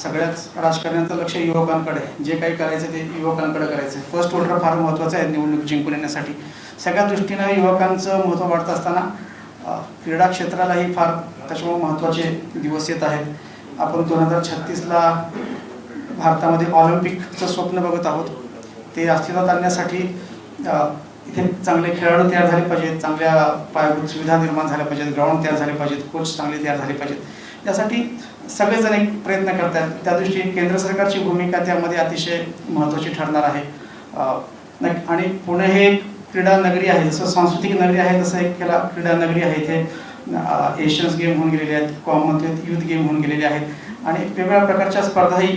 सगळ्याच राजकारण्यांचं लक्ष युवकांकडे, जे काही करायचं ते युवकांकडे करायचं. फर्स्ट ऑर्डर फार महत्त्वाचं आहे निवडणूक जिंकून येण्यासाठी. सगळ्या दृष्टीनं युवकांचं महत्त्व वाढत असताना क्रीडा क्षेत्रालाही फार त्याच्यामुळे महत्त्वाचे दिवस येत आहेत. आपण 2036ला भारतामध्ये ऑलिम्पिकचं स्वप्न बघत आहोत. ते अस्तित्वात आणण्यासाठी इथे चांगले खेळाडू तयार झाले पाहिजेत, चांगल्या पायाभूत सुविधा निर्माण झाल्या पाहिजेत, ग्राउंड तयार झाले पाहिजेत, कोच चांगले तयार झाले पाहिजेत. यासाठी सगळेजण एक प्रयत्न करत आहेत. त्या दृष्टीने केंद्र सरकारची भूमिका त्यामध्ये अतिशय महत्त्वाची ठरणार आहे. आणि पुणे हे एक क्रीडा नगरी आहे. जसं सांस्कृतिक नगरी आहे तसं एक क्रीडा नगरी आहे. इथे एशियन्स गेम होऊन गेलेले आहेत, कॉमनवेल्थ युथ गेम होऊन गेलेले आहेत आणि वेगवेगळ्या प्रकारच्या स्पर्धाही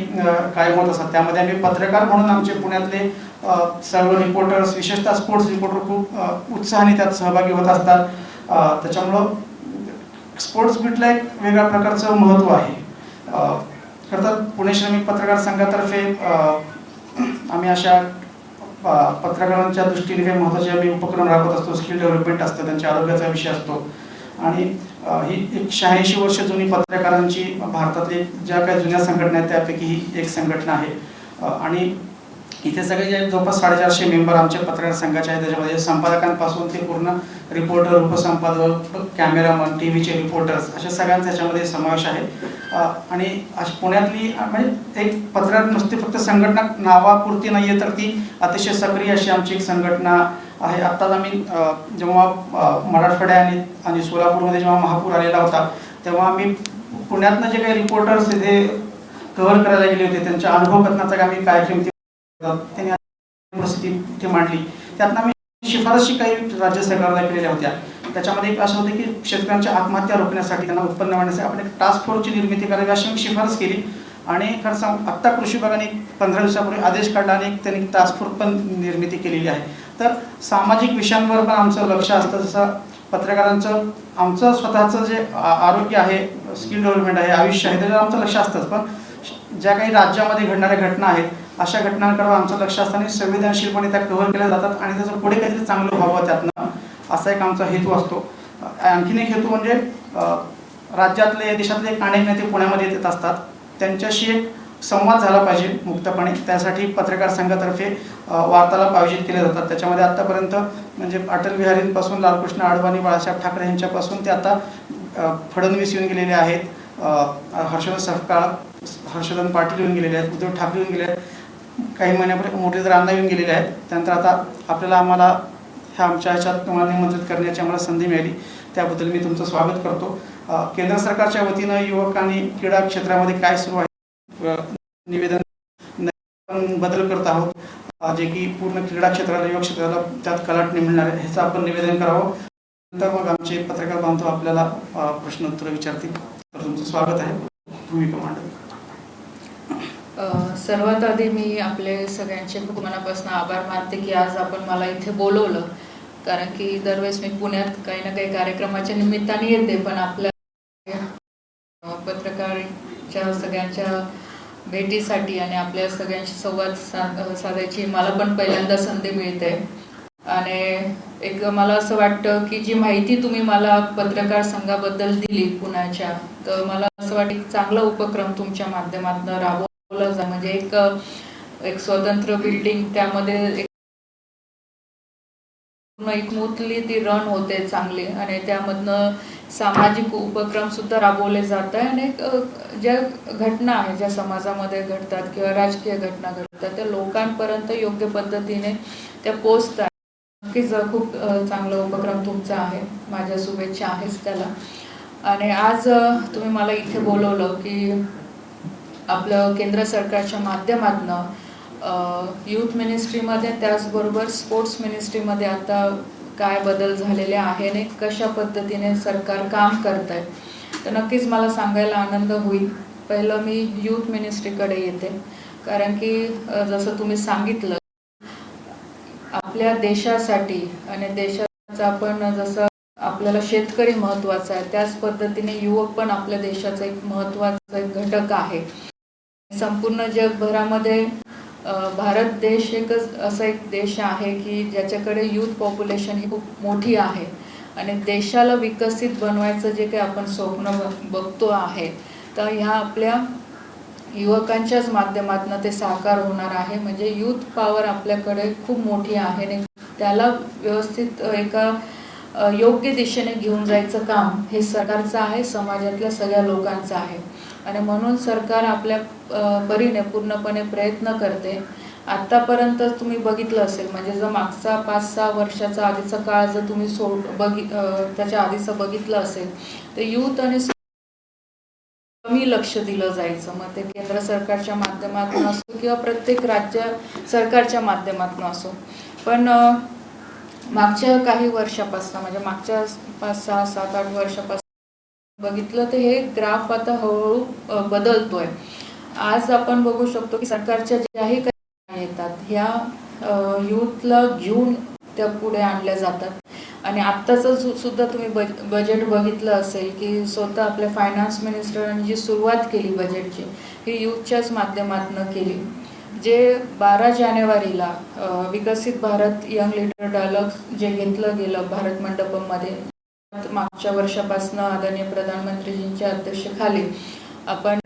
कायम होत असतात. त्यामध्ये आम्ही पत्रकार म्हणून आमचे पुण्यातले सर्व रिपोर्टर्स, विशेषतः स्पोर्ट्स रिपोर्टर खूप उत्साहाने त्यात सहभागी होत असतात. त्याच्यामुळं स्पोर्ट्स बीटला एक वेगळ्या प्रकारचं महत्त्व आहे. खरं तर पुणे श्रमिक पत्रकार संघातर्फे आम्ही अशा पत्रकारांच्या दृष्टीने काही महत्त्वाचे आम्ही उपक्रम राबवत असतो. स्किल डेव्हलपमेंट असतं, त्यांच्या आरोग्याचा विषय असतो आणि ही एक 86 वर्ष जुनी पत्रकारांची भारतातली ज्या काही जुन्या संघटना आहेत त्यापैकी ही एक संघटना आहे. आणि इथे सगळे जे जवळपास 450 मेंबर आमच्या पत्रकार संघाचे आहेत. त्याच्यामध्ये संपादकांपासून ते पूर्ण रिपोर्टर, उपसंपादक, कॅमेरामन, टीव्हीचे रिपोर्टर्स अशा सगळ्यांचा याच्यामध्ये समावेश आहे. आणि पुण्यातली म्हणजे एक पत्रकार नुसती फक्त संघटना नावापुरती नाही आहे, तर ती अतिशय सक्रिय अशी आमची एक संघटना आहे. आत्ताच आम्ही जेव्हा मराठवाड्या आणि सोलापूरमध्ये जेव्हा महापूर आलेला होता तेव्हा आम्ही पुण्यातनं जे काही रिपोर्टर्स इथे कव्हर करायला गेले होते त्यांच्या अनुभव कथनाचा आम्ही कार्यक्रम त्यांनी परिस्थिती इथे मांडली. त्यातनं आम्ही शिफारशी काही राज्य सरकारला केलेल्या होत्या. त्याच्यामध्ये एक असं होतं की शेतकऱ्यांच्या आत्महत्या रोखण्यासाठी, त्यांना उत्पन्न वाढण्यासाठी आपण एक टास्क फोर्सची निर्मिती करावी अशी मी शिफारस केली. आणि खरं सांगू आत्ता कृषी विभागाने 15 दिवसापूर्वी आदेश काढला आणि त्यांनी टास्क फोर्स पण निर्मिती केलेली आहे. तर सामाजिक विषयांवर पण आमचं लक्ष असतं. जसं पत्रकारांचं आमचं स्वतःचं जे आरोग्य आहे, स्किल डेव्हलपमेंट आहे, आयुष्य आहे, त्याच्यावर आमचं लक्ष असतंच. पण ज्या काही राज्यामध्ये घडणाऱ्या घटना आहेत अशा घटनांकडे आमचं लक्ष असताना संवेदनशीलपणे त्या कव्हर केल्या जातात आणि त्याचं पुढे काहीतरी चांगलं व्हावं त्यातनं, असा एक आमचा हेतू असतो. आणखीन एक हेतू म्हणजे राज्यातले, देशातले अनेक नेते पुण्यामध्ये येत असतात, त्यांच्याशी एक संवाद झाला पाहिजे मुक्तपणे. त्यासाठी पत्रकार संघातर्फे वार्तालाप आयोजित केले जातात. त्याच्यामध्ये आत्तापर्यंत म्हणजे अटल बिहारींपासून लालकृष्ण अडवाणी, बाळासाहेब ठाकरे यांच्यापासून ते आता फडणवीस येऊन गेलेले आहेत, हर्षवर्धन सपकाळ, हर्षवर्धन पाटील येऊन गेलेले आहेत, उद्धव ठाकरे येऊन गेले आहेत, काही महिन्यापूर्वी मुरलीधर अण्णा येऊन गेलेले आहेत. त्यानंतर आता आम्हाला ह्या आमच्या ह्याच्यात तुम्हाला निमंत्रित करण्याची आम्हाला संधी मिळाली, त्याबद्दल मी तुमचं स्वागत करतो. केंद्र सरकारच्या वतीनं युवक आणि क्रीडा क्षेत्रामध्ये काय सुरू आहे निवेदन बदल करत आहोत, जे की पूर्ण क्रीडा क्षेत्राला, युवक क्षेत्राला त्यात कलाटणी मिळणार आहे, ह्याचं आपण निवेदन करावं. नंतर मग आमचे पत्रकार बांधव आपल्याला प्रश्नोत्तर विचारतील. तर तुमचं स्वागत आहे. भूमिका मांडा. सर्वात आधी मी आपले सगळ्यांचे खूप मनापासून आभार मानते की आज आपण मला इथे बोलवलं. कारण की दरवेळेस मी पुण्यात काही ना काही कार्यक्रमाच्या निमित्ताने येते, पण आपल्या पत्रकारांच्या सगळ्यांच्या भेटीसाठी आणि आपल्या सगळ्यांशी संवाद साधायची मला पण पहिल्यांदा संधी मिळते. आणि एक मला असं वाटतं की जी माहिती तुम्ही मला पत्रकार संघाबद्दल दिली पुण्याच्या, तर मला असं वाटतं की चांगला उपक्रम तुमच्या माध्यमातून राबवला जा. म्हणजे एक स्वतंत्र बिल्डिंग, त्यामध्ये एकमूतली ती रन होते चांगली आणि त्यामधनं सामाजिक उपक्रम सुद्धा राबवले जात आहे. आणि ज्या घटना आहेत, ज्या समाजामध्ये घडतात किंवा राजकीय घटना घडतात, त्या लोकांपर्यंत योग्य पद्धतीने त्या पोचतात. नक्कीच खूप चांगला उपक्रम तुमचा आहे, माझ्या शुभेच्छा आहेच त्याला. आणि आज तुम्ही मला इथे बोलवलं की आपलं केंद्र सरकारच्या माध्यमातून यूथ मिनिस्ट्रीमध्ये, त्याचबरोबर स्पोर्ट्स मिनिस्ट्रीमध्ये आता काय बदल झालेले आहे आणि कशा पद्धतीने सरकार काम करत आहे, तर नक्कीच मला सांगायला आनंद होईल. पहिलं मी यूथ मिनिस्ट्रीकडे येते, कारण की जसं तुम्ही सांगितलं आपल्या देशासाठी आणि देशाचं आपण जसं आपल्याला शेतकरी महत्त्वाचा आहे, त्याच पद्धतीने युवक पण आपल्या देशाचा एक महत्त्वाचा घटक आहे. संपूर्ण जगभरामध्ये भारत देश एकच असा एक देश आहे की ज्याच्याकडे यूथ पॉप्युलेशन ही खूप मोठी आहे. आणि देशाला विकसित बनवायचं जे काही आपण स्वप्न बघतो आहे, तर ह्या आपल्या युवकांच्याच माध्यमातून ते साकार होणार आहे. म्हणजे यूथ पॉवर आपल्याकडे खूप मोठी आहे आणि त्याला व्यवस्थित एका योग्य दिशेने घेऊन जायचं काम हे सरकारचं आहे, समाजातल्या सगळ्या लोकांचं आहे. आणि म्हणून सरकार आपल्या परीने पूर्णपणे प्रयत्न करते. आत्तापर्यंत तुम्ही बघितलं असेल, म्हणजे जर मागचा 5-6 वर्षाचा आधीचा काळ जर तुम्ही त्याच्या आधीचं बघितलं असेल तर यूथ आणि कमी लक्ष दिलं जायचं. मग ते केंद्र सरकारच्या माध्यमातून असो किंवा प्रत्येक राज्य सरकारच्या माध्यमातून असो. पण मागच्या काही वर्षापासून, म्हणजे मागच्या 5-6, 7-8 वर्षापासून बघितलं तर हे ग्राफ आता हळूहळू बदलतोय. आज आपण बघू शकतो की सरकारच्या ज्याही काही येतात ह्या यूथला घेऊन त्या पुढे आणल्या जातात. आणि आत्ताचं सुद्धा तुम्ही बजेट बघितलं असेल की स्वतः आपल्या फायनान्स मिनिस्टरांनी जी सुरुवात केली बजेटची ही यूथच्याच माध्यमातून केली. जे 12 जानेवारीला विकसित भारत यंग लीडर डायलॉग जे घेतलं गेलं भारत मंडपममध्ये, मागच्या वर्षापासून आदरणीय प्रधानमंत्रीजींच्या अध्यक्षतेखाली आपण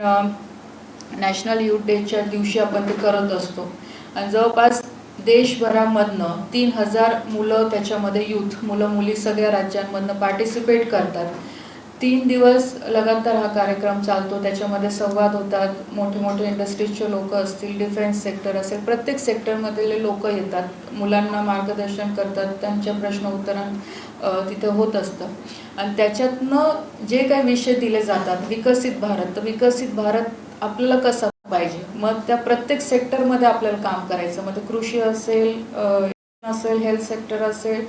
नॅशनल यूथ डेच्या दिवशी आपण ते करत असतो. आणि जवळपास देशभरामधनं 3000 मुलं त्याच्यामध्ये यूथ मुलं मुली सगळ्या राज्यांमधनं पार्टिसिपेट करतात. 3 दिवस लगातार हा कार्यक्रम चालतो. त्याच्यामध्ये संवाद होतात, मोठे मोठे इंडस्ट्रीजचे लोक असतील, डिफेन्स सेक्टर असेल, प्रत्येक सेक्टरमधले लोक येतात, मुलांना मार्गदर्शन करतात, त्यांच्या प्रश्न उत्तरण तिथे होत असतं. आणि त्याच्यातनं जे काही विषय दिले जातात विकसित भारत, तर विकसित भारत आपल्याला कसं पाहिजे, मग त्या प्रत्येक सेक्टरमध्ये आपल्याला काम करायचं. मग ते कृषी असेल, हेल्थ सेक्टर असेल,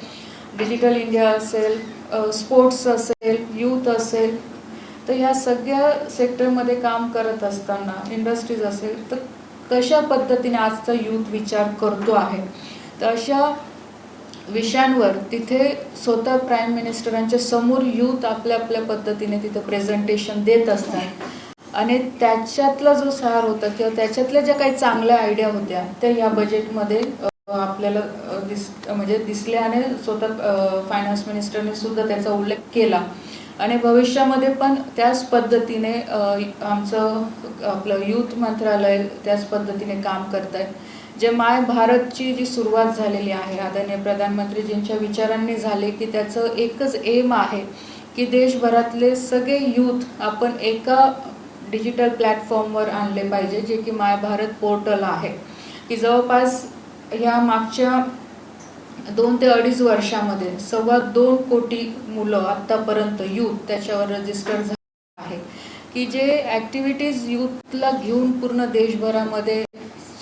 डिजिटल इंडिया असेल, स्पोर्ट्स असेल, यूथ असेल, तर ह्या सगळ्या सेक्टरमध्ये काम करत असताना इंडस्ट्रीज असेल तर कशा पद्धतीने आजचा यूथ विचार करतो आहे, तर अशा विषयांवर तिथे स्वतः प्राईम मिनिस्टरांच्या समोर यूथ आपल्या आपल्या पद्धतीने तिथे प्रेझेंटेशन देत असतात. आणि त्याच्यातला जो सार होता किंवा त्याच्यातल्या ज्या काही चांगल्या आयडिया होत्या त्या या बजेटमध्ये आपल्याला दिसल्या आणि स्वतः फायनान्स मिनिस्टरने सुद्धा त्याचा उल्लेख केला. आणि भविष्यामध्ये पण त्याच पद्धतीने आपलं यूथ मंत्रालय त्याच पद्धतीने काम करत आहे. जे माय भारतची जी सुरुवात झालेली आहे आदरणीय प्रधानमंत्रीजींच्या विचारांनी झाले की त्याचं एकच एम आहे की देशभरातले सगळे यूथ आपण एका डिजिटल प्लॅटफॉर्मवर आणले पाहिजे, जे की माय भारत पोर्टल आहे. की जवळपास ह्या मागच्या 2 ते 2.5 वर्षामध्ये 2.25 कोटी मुलं आत्तापर्यंत यूथ त्याच्यावर रजिस्टर झाले आहे. की जे ॲक्टिव्हिटीज यूथला घेऊन पूर्ण देशभरामध्ये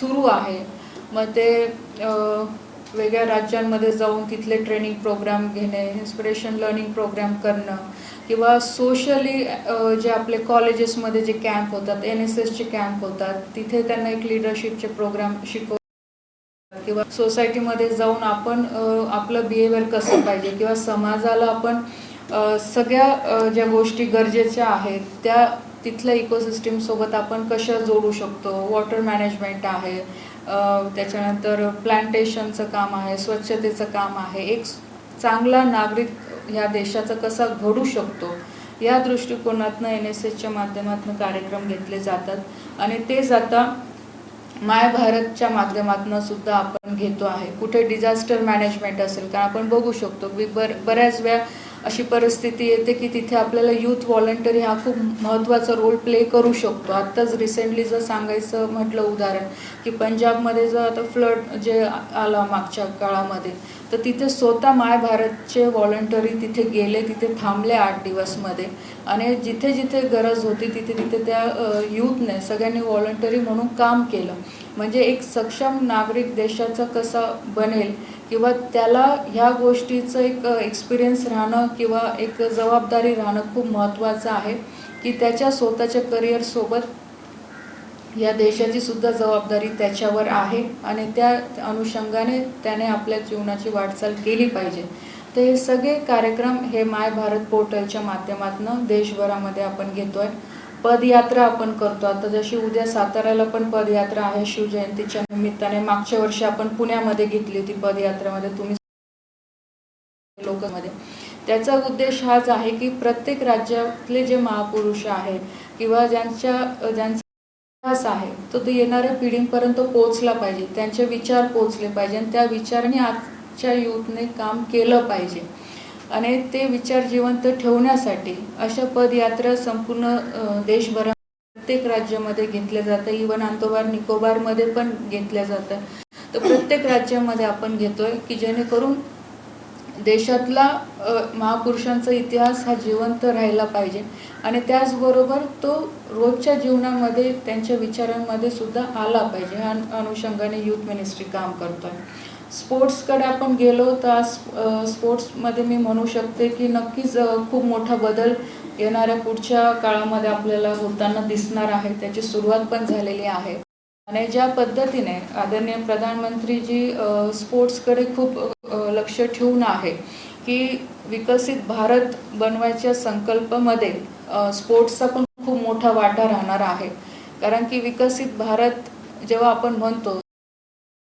सुरू आहे. मग ते वेगळ्या राज्यांमध्ये जाऊन तिथले ट्रेनिंग प्रोग्राम घेणे, इन्स्पिरेशन लर्निंग प्रोग्राम करणं, किंवा सोशली जे आपले कॉलेजेसमध्ये जे कॅम्प होतात, NSSचे कॅम्प होतात, तिथे त्यांना एक लिडरशिपचे प्रोग्राम शिकवतात. किंवा सोसायटीमध्ये जाऊन आपण आपलं बिहेवियर कसं पाहिजे किंवा समाजाला आपण सगळ्या ज्या गोष्टी गरजेच्या आहेत त्या तिथल्या इकोसिस्टीमसोबत आपण कशा जोडू शकतो. वॉटर मॅनेजमेंट आहे, त्याच्यानंतर प्लांटेशनचं काम आहे, स्वच्छतेचं काम आहे. एक चांगला नागरिक ह्या देशाचं कसा घडू शकतो या दृष्टिकोनातनं NSSच्या माध्यमातून कार्यक्रम घेतले जातात. आणि तेच आता माय भारतच्या माध्यमातून सुद्धा आपण घेतो आहे. कुठे डिझास्टर मॅनेजमेंट असेल, कारण आपण बघू शकतो की बऱ्याच वेळा अशी परिस्थिती येते की तिथे आपल्याला यूथ व्हॉलंटरी हा खूप महत्त्वाचा रोल प्ले करू शकतो. आत्ताच रिसेंटली जर सांगायचं म्हटलं उदाहरण की पंजाबमध्ये जर आता फ्लड जे आला मागच्या काळामध्ये, तर तिथे स्वतः माय भारतचे व्हॉलंटरी तिथे गेले, तिथे थांबले 8 दिवसमध्ये. आणि जिथे जिथे गरज होती तिथे तिथे त्या यूथने सगळ्यांनी व्हॉलंटरी म्हणून काम केलं. म्हणजे एक सक्षम नागरिक देशाचा कसा बनेल किंवा त्याला ह्या गोष्टीचं एक एक्सपिरियन्स राहणं किंवा एक जबाबदारी राहणं खूप महत्त्वाचं आहे. की त्याच्या स्वतःच्या करिअरसोबत या देशाची सुद्धा जबाबदारी त्याच्यावर आहे आणि त्या अनुषंगाने त्याने आपल्या जीवनाची वाटचाल केली पाहिजे. तर हे सगळे कार्यक्रम हे माय भारत पोर्टलच्या माध्यमातून देशभरामध्ये आपण घेतोय. पदयात्रा आपण करतो. आता जशी उद्या साताऱ्याला पण पदयात्रा आहे शिवजयंतीच्या निमित्ताने. मागच्या वर्षी आपण पुण्यामध्ये घेतली होती पदयात्रेमध्ये, तुम्ही लोकांमध्ये. त्याचा उद्देश हाच आहे की प्रत्येक राज्यातले जे महापुरुष आहेत किंवा ज्यांचं इतिहास आहे तो येणाऱ्या पिढींपर्यंत पोहोचला पाहिजे, त्यांचे विचार पोहोचले पाहिजे आणि त्या विचारांनी आजच्या यूथने काम केलं पाहिजे. आणि ते विचार जिवंत ठेवण्यासाठी अशा पदयात्रा संपूर्ण देशभरात प्रत्येक राज्यामध्ये घेतल्या जातं. इव्हन अंदोबार निकोबारमध्ये पण घेतल्या जातं. तर प्रत्येक राज्यामध्ये आपण घेतोय की जेणेकरून देशातला महापुरुषांचा इतिहास हा जिवंत राहिला पाहिजे आणि त्याचबरोबर तो रोजच्या जीवनामध्ये त्यांच्या विचारांमध्ये सुद्धा आला पाहिजे. ह्या अनुषंगाने यूथ मिनिस्ट्री काम करतोय. स्पोर्ट्सकडे आपण गेलो तर आज स्पोर्ट्समध्ये मी म्हणू शकते की नक्कीच खूप मोठा बदल येणाऱ्या पुढच्या काळामध्ये आपल्याला होताना दिसणार आहे. त्याची सुरुवात पण झालेली आहे आणि ज्या पद्धतीने आदरणीय प्रधानमंत्रीजी स्पोर्ट्सकडे खूप लक्ष ठेवून आहे की विकसित भारत बनवायच्या संकल्पामध्ये स्पोर्ट्सचा पण खूप मोठा वाटा राहणार आहे. कारण की विकसित भारत जेव्हा आपण म्हणतो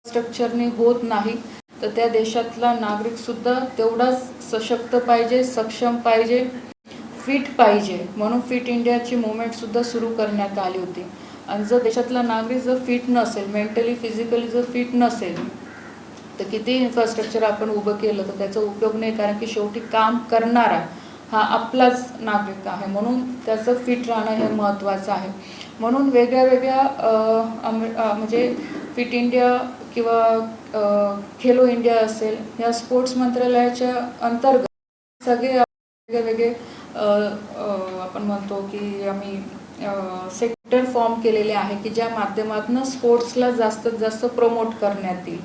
स्ट्रक्चरने होत नाही तर त्या देशातला नागरिकसुद्धा तेवढाच सशक्त पाहिजे, सक्षम पाहिजे, फिट पाहिजे. म्हणून फिट इंडियाची मुवमेंटसुद्धा सुरू करण्यात आली होती. आणि जर देशातला नागरिक जर फिट नसेल, मेंटली फिजिकली जर फिट नसेल तर किती इन्फ्रास्ट्रक्चर आपण उभं केलं तर त्याचा उपयोग नाही. कारण की शेवटी काम करणारा हा आपलाच नागरिक आहे. म्हणून त्याचं फिट राहणं हे महत्त्वाचं आहे. म्हणून वेगळ्या म्हणजे फिट इंडिया किंवा खेलो इंडिया असेल या स्पोर्ट्स मंत्रालयाच्या अंतर्गत सगळे वेगळे आपण म्हणतो की आम्ही सेक्टर फॉर्म केलेले आहे की ज्या माध्यमातून स्पोर्ट्सला जास्तीत जास्त प्रमोट करण्यात येईल.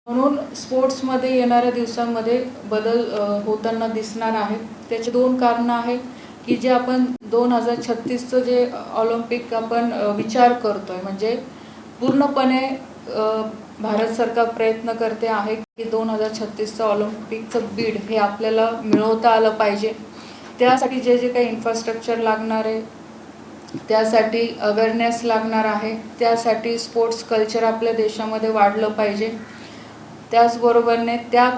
म्हणून स्पोर्ट्समध्ये येणाऱ्या दिवसांमध्ये बदल होताना दिसणार आहे. त्याचे 2 कारणं आहेत की जे आपण 2036चं जे ऑलिम्पिक आपण विचार करतोय म्हणजे पूर्णपणे भारत सरकार प्रयत्न करते आहे की 2036चं ऑलिम्पिकचं बीड हे आपल्याला मिळवता आलं पाहिजे. त्यासाठी जे जे काही इन्फ्रास्ट्रक्चर लागणार आहे, त्यासाठी अवेअरनेस लागणार आहे, त्यासाठी स्पोर्ट्स कल्चर आपल्या देशामध्ये वाढलं पाहिजे. त्याचबरोबरने त्या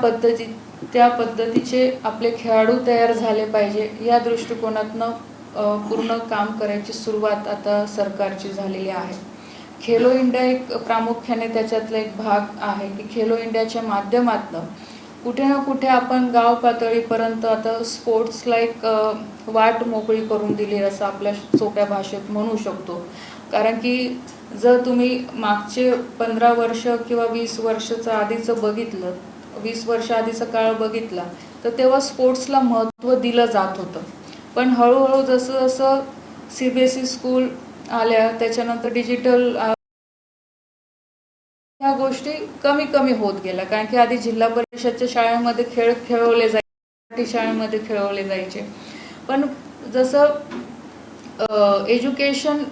पद्धतीचे आपले खेळाडू तयार झाले पाहिजे. या दृष्टिकोनातनं पूर्ण काम करायची सुरुवात आता सरकारची झालेली आहे. खेलो इंडिया एक प्रामुख्याने त्याच्यातला एक भाग आहे की खेलो इंडियाच्या माध्यमातून कुठे ना कुठे आपण गाव पातळीपर्यंत आता स्पोर्ट्सला एक वाट मोकळी करून दिली असं आपल्या सोप्या भाषेत म्हणू शकतो. कारण की जर तुम्ही मागचे 15 वर्ष किंवा 20 वर्षाचं आधीचं बघितलं, 20 वर्ष आधीचा काळ बघितला तर तेव्हा स्पोर्ट्सला महत्त्व दिलं जात होतं. पण हळूहळू जसं जसं CBSE स्कूल आल्या त्याच्यानंतर डिजिटल ह्या गोष्टी कमी होत गेल्या. कारण की आधी जिल्हा परिषदच्या शाळांमध्ये खेळ खेळवले जायचे, शाळांमध्ये खेळवले जायचे. पण जसं एज्युकेशन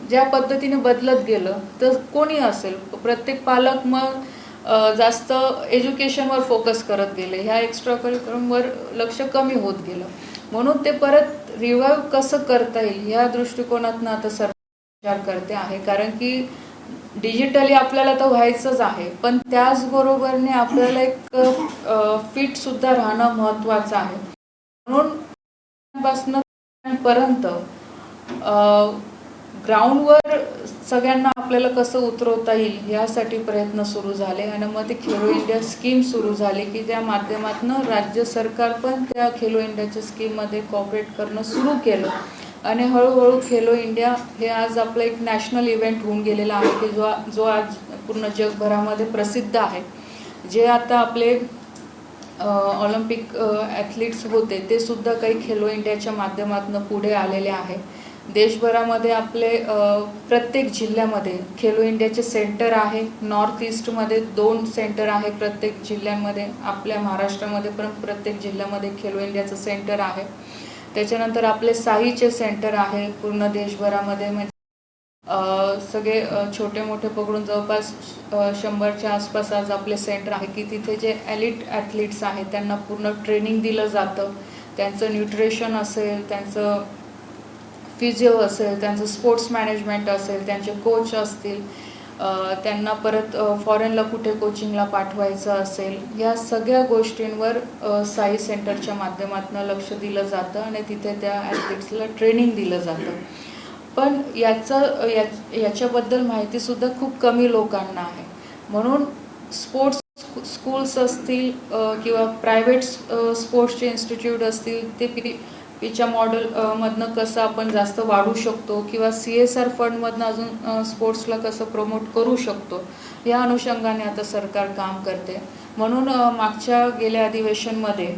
ज्या पद्धतीने बदलत गेलं तर कोणी असेल प्रत्येक पालक मग जास्त एज्युकेशनवर फोकस करत गेले. ह्या एक्स्ट्रा करिक्युलमवर लक्ष कमी होत गेलं. म्हणून ते परत रिवाईव्ह कसं करता येईल या दृष्टिकोनातनं आता सरकार विचार करते आहे. कारण की डिजिटली आपल्याला तर व्हायचंच आहे पण त्याचबरोबरने आपल्याला एक फिट सुद्धा राहणं महत्त्वाचं आहे. म्हणून पासून पर्यंत ग्राउंडवर सगळ्यांना आपल्याला कसं उतरवता येईल यासाठी प्रयत्न सुरू झाले आणि मग ते खेलो इंडिया स्कीम सुरू झाली की त्या माध्यमातून राज्य सरकार पण त्या खेलो इंडियाच्या स्कीममध्ये कॉपरेट करणं सुरू केलं. आणि हळूहळू खेलो इंडिया हे आज आपलं एक नॅशनल इव्हेंट होऊन गेलेला आहे की जो आज पूर्ण जगभरामध्ये प्रसिद्ध आहे. जे आता आपले ऑलिम्पिक ॲथलीट्स होते ते सुद्धा काही खेलो इंडियाच्या माध्यमातून पुढे आलेले आहे. देशभरामध्ये आपले प्रत्येक जिल्ह्यामध्ये खेलो इंडियाचे सेंटर आहे. नॉर्थ ईस्टमध्ये 2 सेंटर आहे प्रत्येक जिल्ह्यांमध्ये. आपल्या महाराष्ट्रामध्ये पण प्रत्येक जिल्ह्यामध्ये खेलो इंडियाचं सेंटर आहे. त्याच्यानंतर आपले साईचे सेंटर आहे पूर्ण देशभरामध्ये. म्हणजे सगळे छोटे मोठे पकडून जवळपास 100च्या आसपास आज आपले सेंटर आहे की तिथे जे एलिट ॲथलीट्स आहेत त्यांना पूर्ण ट्रेनिंग दिलं जातं. त्यांचं न्यूट्रिशन असेल, त्यांचं फिजिओ असेल, त्यांचं स्पोर्ट्स मॅनेजमेंट असेल, त्यांचे कोच असतील, त्यांना परत फॉरेनला कुठे कोचिंगला पाठवायचं असेल, या सगळ्या गोष्टींवर साई सेंटरच्या माध्यमातून लक्ष दिलं जातं आणि तिथे त्या ॲथलीट्सला ट्रेनिंग दिलं जातं. पण याच्याबद्दल माहितीसुद्धा खूप कमी लोकांना आहे. म्हणून स्पोर्ट्स स्कूल्स असतील किंवा प्रायव्हेट स्पोर्ट्सचे इन्स्टिट्यूट असतील ते पीच्या मॉडेल मधनं कसं आपण जास्त वाढू शकतो किंवा CSR फंडमधनं अजून स्पोर्ट्सला कसं प्रमोट करू शकतो या अनुषंगाने आता सरकार काम करते. म्हणून मागच्या गेल्या अधिवेशनमध्ये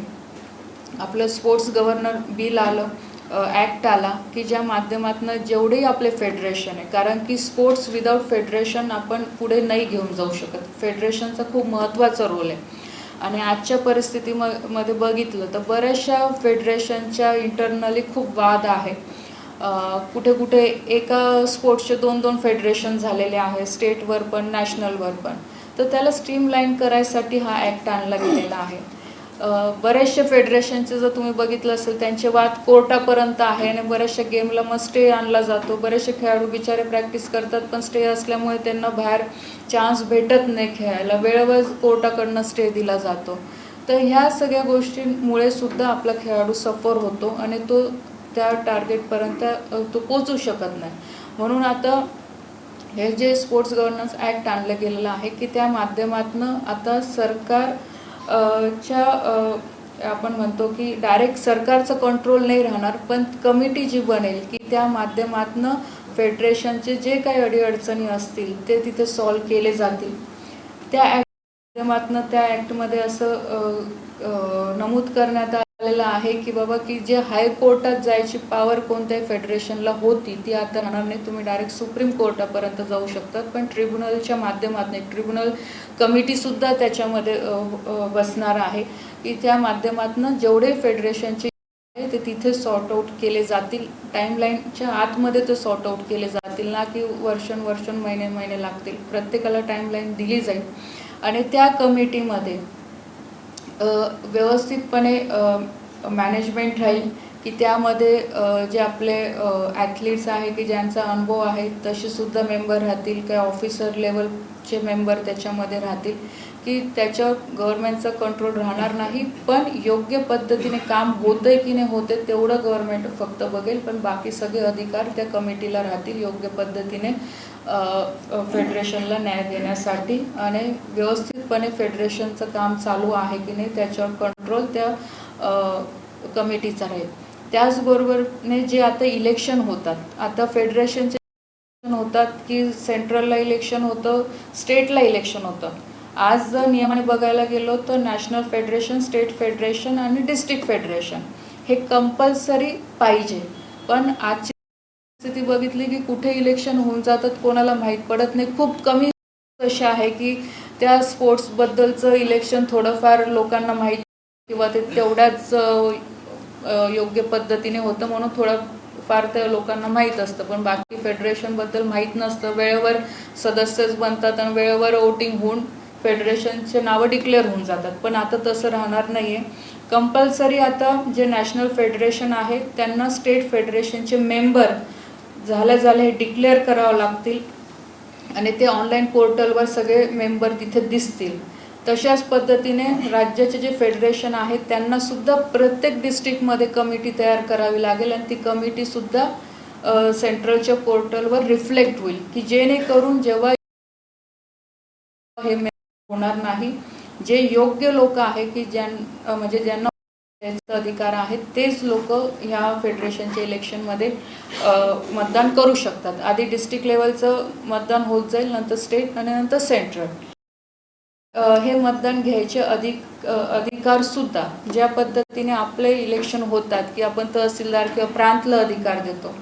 आपलं स्पोर्ट्स गव्हर्नर बिल आलं, ॲक्ट आला की ज्या माध्यमातून जेवढेही आपले फेडरेशन आहे, कारण की स्पोर्ट्स विदाऊट फेडरेशन आपण पुढे नाही घेऊन जाऊ शकत. फेडरेशनचा खूप महत्त्वाचा रोल आहे आणि आजच्या परिस्थितीमध्ये बघितलं तर बऱ्याचशा फेडरेशनच्या इंटरनली खूप वाद आहे. कुठे कुठे एका स्पोर्ट्सचे 2-2 फेडरेशन झालेले आहे, स्टेटवर पण नॅशनलवर पण. तर त्याला स्ट्रीमलाईन करायसाठी हा ॲक्ट आणला गेलेला आहे. बरेचसे फेडरेशनचे जर तुम्ही बघितलं असेल त्यांचे वाद कोर्टापर्यंत आहे आणि बऱ्याचशा गेमला मग स्टे आणला जातो. बरेचसे खेळाडू बिचारे प्रॅक्टिस करतात पण स्टे असल्यामुळे त्यांना बाहेर चान्स भेटत नाही खेळायला, वेळेवर कोर्टाकडनं स्टे दिला जातो. तर ह्या सगळ्या गोष्टींमुळे सुद्धा आपला खेळाडू सफर होतो आणि तो त्या टार्गेटपर्यंत तो पोचू शकत नाही. म्हणून आता हे जे स्पोर्ट्स गव्हर्नन्स ॲक्ट आणलं गेलेलं आहे की त्या माध्यमातून आता सरकार आपण म्हणतो की डायरेक्ट सरकारचं कंट्रोल नाही राहणार, पण कमिटी जी बनेल की त्या माध्यमातून फेडरेशनचे जे काही अडीअडचणी असतील ते तिथे सॉल्व केले जातील. त्या माध्यमातून त्या ॲक्टमध्ये असं नमूद करण्यात आलेलं आहे की बाबा की जे हायकोर्टात जायची पॉवर कोणत्याही फेडरेशनला होती ती आता राहणार नाही. तुम्ही डायरेक्ट सुप्रीम कोर्टापर्यंत जाऊ शकतात, पण ट्रिब्युनलच्या माध्यमातून एक ट्रिब्युनल कमिटीसुद्धा त्याच्यामध्ये बसणार आहे की त्या माध्यमातून जेवढे फेडरेशनचे ते तिथे सॉर्ट आऊट केले जातील. टाईमलाईनच्या आतमध्ये ते सॉर्ट आऊट केले जातील, ना की वर्षण महिने लागतील. प्रत्येकाला टाईमलाईन दिली जाईल आणि त्या कमिटीमध्ये व्यवस्थितपणे मॅनेजमेंट राहील की त्यामध्ये जे आपले ॲथलीट्स आहे की ज्यांचा अनुभव आहे तसेसुद्धा मेंबर राहतील, काही ऑफिसर लेवलचे मेंबर त्याच्यामध्ये राहतील की त्याच्यावर गव्हर्नमेंटचा कंट्रोल राहणार नाही. पण योग्य पद्धतीने काम होतंय की नाही होते तेवढं गव्हर्नमेंट फक्त बघेल, पण बाकी सगळे अधिकार त्या कमिटीला राहतील योग्य पद्धतीने फेडरेशनला न्याय देण्यासाठी आणि व्यवस्थितपणे फेडरेशनचं काम चालू आहे की नाही त्याच्यावर कंट्रोल त्या कमिटीचा राहील. त्याचबरोबरने जे आता इलेक्शन होतात, आता फेडरेशनचे होतात की सेंट्रलला इलेक्शन होतं, स्टेटला इलेक्शन होतं. आज जर नियमाने बघायला गेलो तर नॅशनल फेडरेशन, स्टेट फेडरेशन आणि डिस्ट्रिक्ट फेडरेशन हे कंपल्सरी पाहिजे. पण आजची स्थिती बघितली की कुठे इलेक्शन होऊन जातात कोणाला माहीत पडत नाही. खूप कमी असे आहे की त्या स्पोर्ट्सबद्दलचं इलेक्शन थोडंफार लोकांना माहीत किंवा ते तेवढ्याच योग्य पद्धतीने होतं म्हणून थोडंफार त्या लोकांना माहीत असतं, पण बाकी फेडरेशनबद्दल माहीत नसतं. वेळेवर सदस्यच बनतात आणि वेळेवर वोटिंग होऊन फेडरेशनचे नावं डिक्लेअर होऊन जातात. पण आता तसं राहणार नाही आहे. कंपल्सरी आता जे नॅशनल फेडरेशन आहे त्यांना स्टेट फेडरेशनचे मेंबर झाले हे डिक्लेअर करावं लागतील आणि ते ऑनलाईन पोर्टलवर सगळे मेंबर तिथे दिसतील. तशाच पद्धतीने राज्याचे जे फेडरेशन आहेत त्यांना सुद्धा प्रत्येक डिस्ट्रिक्टमध्ये कमिटी तयार करावी लागेल आणि ती कमिटीसुद्धा सेंट्रलच्या पोर्टलवर रिफ्लेक्ट होईल की जेणेकरून जेव्हा हे होणार नाही, जे योग्य लोक आहे की म्हणजे ज्यांना अधिकार आहेत तेच लोक ह्या फेडरेशनच्या इलेक्शनमध्ये मतदान करू शकतात. आधी डिस्ट्रिक्ट लेवलचं मतदान होत जाईल, नंतर स्टेट आणि नंतर सेंट्रल. हे मतदान घ्यायचे अधिकार सुद्धा ज्या पद्धतीने आपले इलेक्शन होतात की आपण तहसीलदार किंवा प्रांतला अधिकार देतो,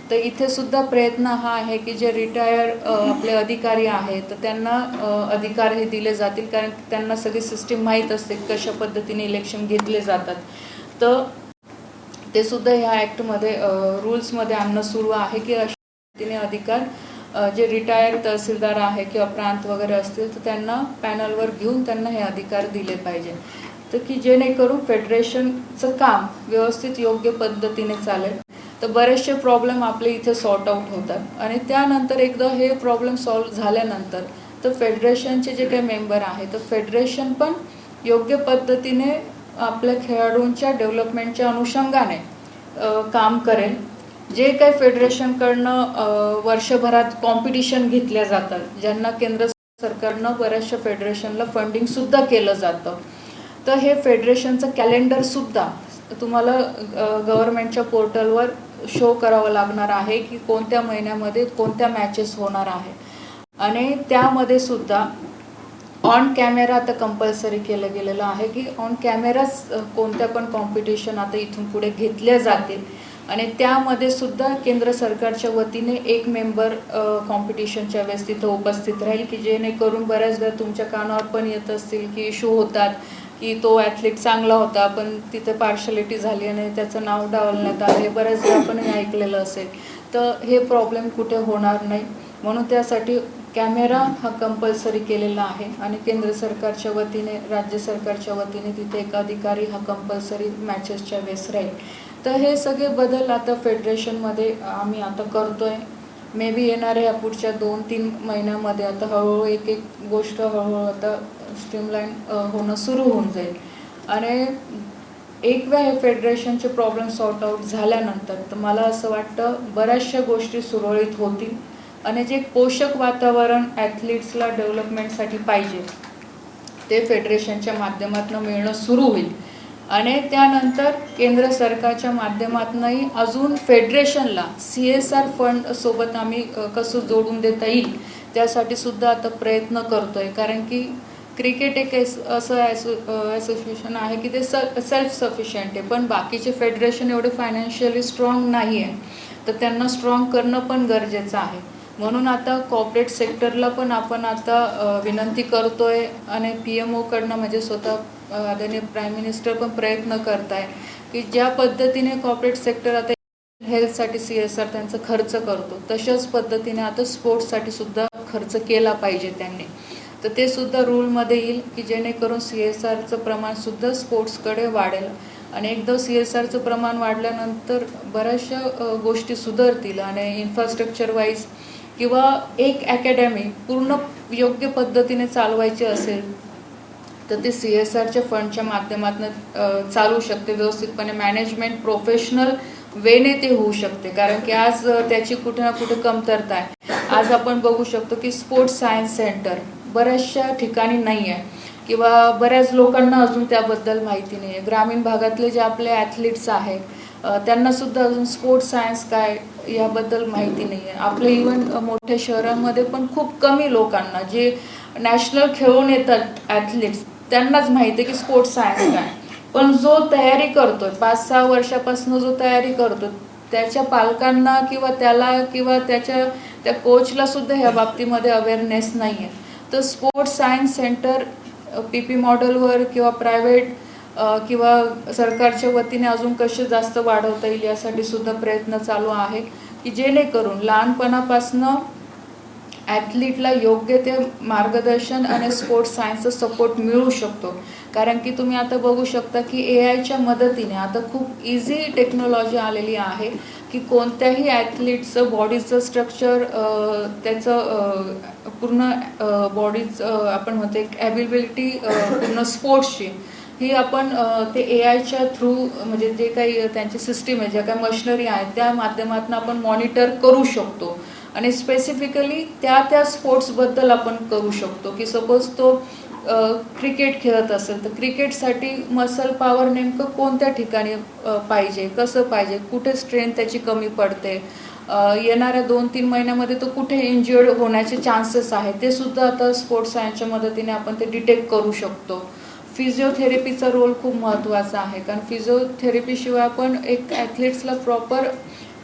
तर इथे सुद्धा प्रयत्न हा आहे की जे रिटायर्ड आपले अधिकारी आहेत तर त्यांना अधिकार हे दिले जातील, कारण त्यांना सगळी सिस्टीम माहीत असते कशा पद्धतीने इलेक्शन घेतले जातात. तर ते सुद्धा ह्या ॲक्टमध्ये रूल्समध्ये आणणं सुरू आहे की अशा पद्धतीने अधिकार जे रिटायर्ड तहसीलदार आहे किंवा प्रांत वगैरे असतील तर त्यांना पॅनलवर घेऊन त्यांना हे अधिकार दिले पाहिजे, तर की जेणेकरून फेडरेशनचं काम व्यवस्थित योग्य पद्धतीने चालेल. तर बरेचसे प्रॉब्लेम आपले इथे सॉर्ट आऊट होतात आणि त्यानंतर एकदा हे प्रॉब्लेम सॉल्व्ह झाल्यानंतर तर फेडरेशनचे जे काही मेंबर आहे तर फेडरेशन पण योग्य पद्धतीने आपल्या खेळाडूंच्या डेव्हलपमेंटच्या अनुषंगाने काम करेल. जे काही फेडरेशनकडनं वर्षभरात कॉम्पिटिशन घेतल्या जातात, ज्यांना केंद्र सरकारनं बऱ्याचशा फेडरेशनला फंडिंगसुद्धा केलं जातं, तर हे फेडरेशनचं कॅलेंडरसुद्धा तुम्हाला गव्हर्नमेंटच्या पोर्टलवर शो करावं लागणार आहे की कोणत्या महिन्यामध्ये कोणत्या मॅचेस होणार आहे. आणि त्यामध्ये सुद्धा ऑन कॅमेरा आता कंपल्सरी केलं गेलेलं आहे की ऑन कॅमेराच कोणत्या पण कॉम्पिटिशन आता इथून पुढे घेतल्या जातील. आणि त्यामध्ये सुद्धा केंद्र सरकारच्या वतीने एक मेंबर कॉम्पिटिशनच्या वेळेस तिथं उपस्थित राहील की जेणेकरून बऱ्याचदा तुमच्या कानावर पण येत असतील की इश्यू होतात की तो ॲथलीट चांगला होता पण तिथे पार्शलिटी झाली आणि त्याचं नाव डावलण्यात आलं, हे बऱ्याचदा आपण ऐकलेलं असेल. तर हे प्रॉब्लेम कुठे होणार नाही म्हणून त्यासाठी कॅमेरा हा कंपल्सरी केलेला आहे. आणि केंद्र सरकारच्या वतीने राज्य सरकारच्या वतीने तिथे एक अधिकारी हा कंपल्सरी मॅचेसच्या वेळेस राहील. तर हे सगळे बदल आता फेडरेशनमध्ये आम्ही आता करतोय. मे बी येणाऱ्या पुढच्या 2-3 महिन्यामध्ये आता हळूहळू एक एक गोष्ट हळूहळू आता स्ट्रीमलाईन होणं सुरू होऊन जाईल. आणि एक वेळ हे फेडरेशनचे प्रॉब्लेम सॉर्ट आऊट झाल्यानंतर तर मला असं वाटतं बऱ्याचशा गोष्टी सुरळीत होतील आणि जे पोषक वातावरण ॲथलीट्सला डेव्हलपमेंटसाठी पाहिजे ते फेडरेशनच्या माध्यमातून मिळणं सुरू होईल. आणि त्यानंतर केंद्र सरकारच्या माध्यमातूनही अजून फेडरेशनला CSR फंड सोबत आम्ही कसं जोडून देता येईल त्यासाठी सुद्धा आता प्रयत्न करतोय. कारण की क्रिकेट एक असं असोसिएशन आहे की ते सेल्फ सफिशियंट आहे, पण बाकीचे फेडरेशन एवढे फायनान्शियली स्ट्रॉंग नाही आहे, तर त्यांना स्ट्रॉंग करणं पण गरजेचं आहे. म्हणून आता कॉर्पोरेट सेक्टरला पण आपण आता विनंती करतोय आणि PMOकडनं म्हणजे स्वतः आदरणीय प्राईम मिनिस्टर पण प्रयत्न करत आहे की ज्या पद्धतीने कॉर्पोरेट सेक्टर आता हेल्थसाठी CSR त्यांचा खर्च करतो तशाच पद्धतीने आता स्पोर्ट्ससाठी सुद्धा खर्च केला पाहिजे त्यांनी. तर ते सुद्धा रूलमध्ये येईल की जेणेकरून CSRचं प्रमाणसुद्धा स्पोर्ट्सकडे वाढेल. आणि एकदा CSRचं प्रमाण वाढल्यानंतर बऱ्याचशा गोष्टी सुधारतील. आणि इन्फ्रास्ट्रक्चर वाईज किंवा एक अकॅडमी पूर्ण योग्य पद्धतीने चालवायची असेल तर ते CSRच्या फंडच्या माध्यमातून चालू शकते व्यवस्थितपणे. मॅनेजमेंट प्रोफेशनल वेने ते होऊ शकते. कारण की आज त्याची कुठे ना कुठे कमतरता आहे. आज आपण बघू शकतो की स्पोर्ट्स सायन्स सेंटर बऱ्याचशा ठिकाणी नाही आहे किंवा बऱ्याच लोकांना अजून त्याबद्दल माहिती नाही आहे. ग्रामीण भागातले जे आपले ॲथलीट्स आहेत त्यांनासुद्धा अजून स्पोर्ट्स सायन्स काय याबद्दल माहिती नाही आहे. आपल्या इव्हन मोठ्या शहरांमध्ये पण खूप कमी लोकांना जे नॅशनल खेळून येतात ॲथलीट्स त्यांनाच माहिती आहे की स्पोर्ट्स सायन्स काय. पण जो तयारी करतोय 5-6 वर्षापासून जो तयारी करतो त्याच्या पालकांना किंवा त्याला किंवा त्या कोचला सुद्धा ह्या बाबतीमध्ये अवेअरनेस नाही आहे. तर स्पोर्ट्स सायन्स सेंटर PP मॉडेलवर किंवा प्रायव्हेट किंवा सरकारच्या वतीने अजून कसे जास्त वाढवता येईल यासाठी सुद्धा प्रयत्न चालू आहे की जेणेकरून लहानपणापासनं ॲथलीटला योग्य ते मार्गदर्शन आणि स्पोर्ट्स सायन्सचा सपोर्ट मिळू शकतो. कारण की तुम्ही आता बघू शकता की AIच्या मदतीने आता खूप इझी टेक्नॉलॉजी आलेली आहे की कोणत्याही ॲथलीटचं बॉडीचं स्ट्रक्चर त्याचं पूर्ण बॉडीचं आपण म्हणतो एक ॲबिलिटी पूर्ण स्पोर्ट्सची ही आपण ते AIच्या थ्रू म्हणजे जे काही त्यांची सिस्टीम आहे ज्या काही मशिनरी आहेत त्या माध्यमातून आपण मॉनिटर करू शकतो. आणि स्पेसिफिकली त्या स्पोर्ट्सबद्दल आपण करू शकतो की सपोज तो क्रिकेट खेळत असेल तर क्रिकेटसाठी मसल पॉवर नेमकं कोणत्या ठिकाणी पाहिजे, कसं पाहिजे, कुठे स्ट्रेंथ त्याची कमी पडते, येणाऱ्या 2-3 महिन्यामध्ये तो कुठे इंज्युअर्ड होण्याचे चान्सेस आहे ते सुद्धा आता स्पोर्ट्स सायन्सच्या मदतीने आपण ते डिटेक्ट करू शकतो. फिजिओथेरपीचा रोल खूप महत्त्वाचा आहे कारण फिजिओथेरपीशिवाय आपण एक ॲथलीट्सला प्रॉपर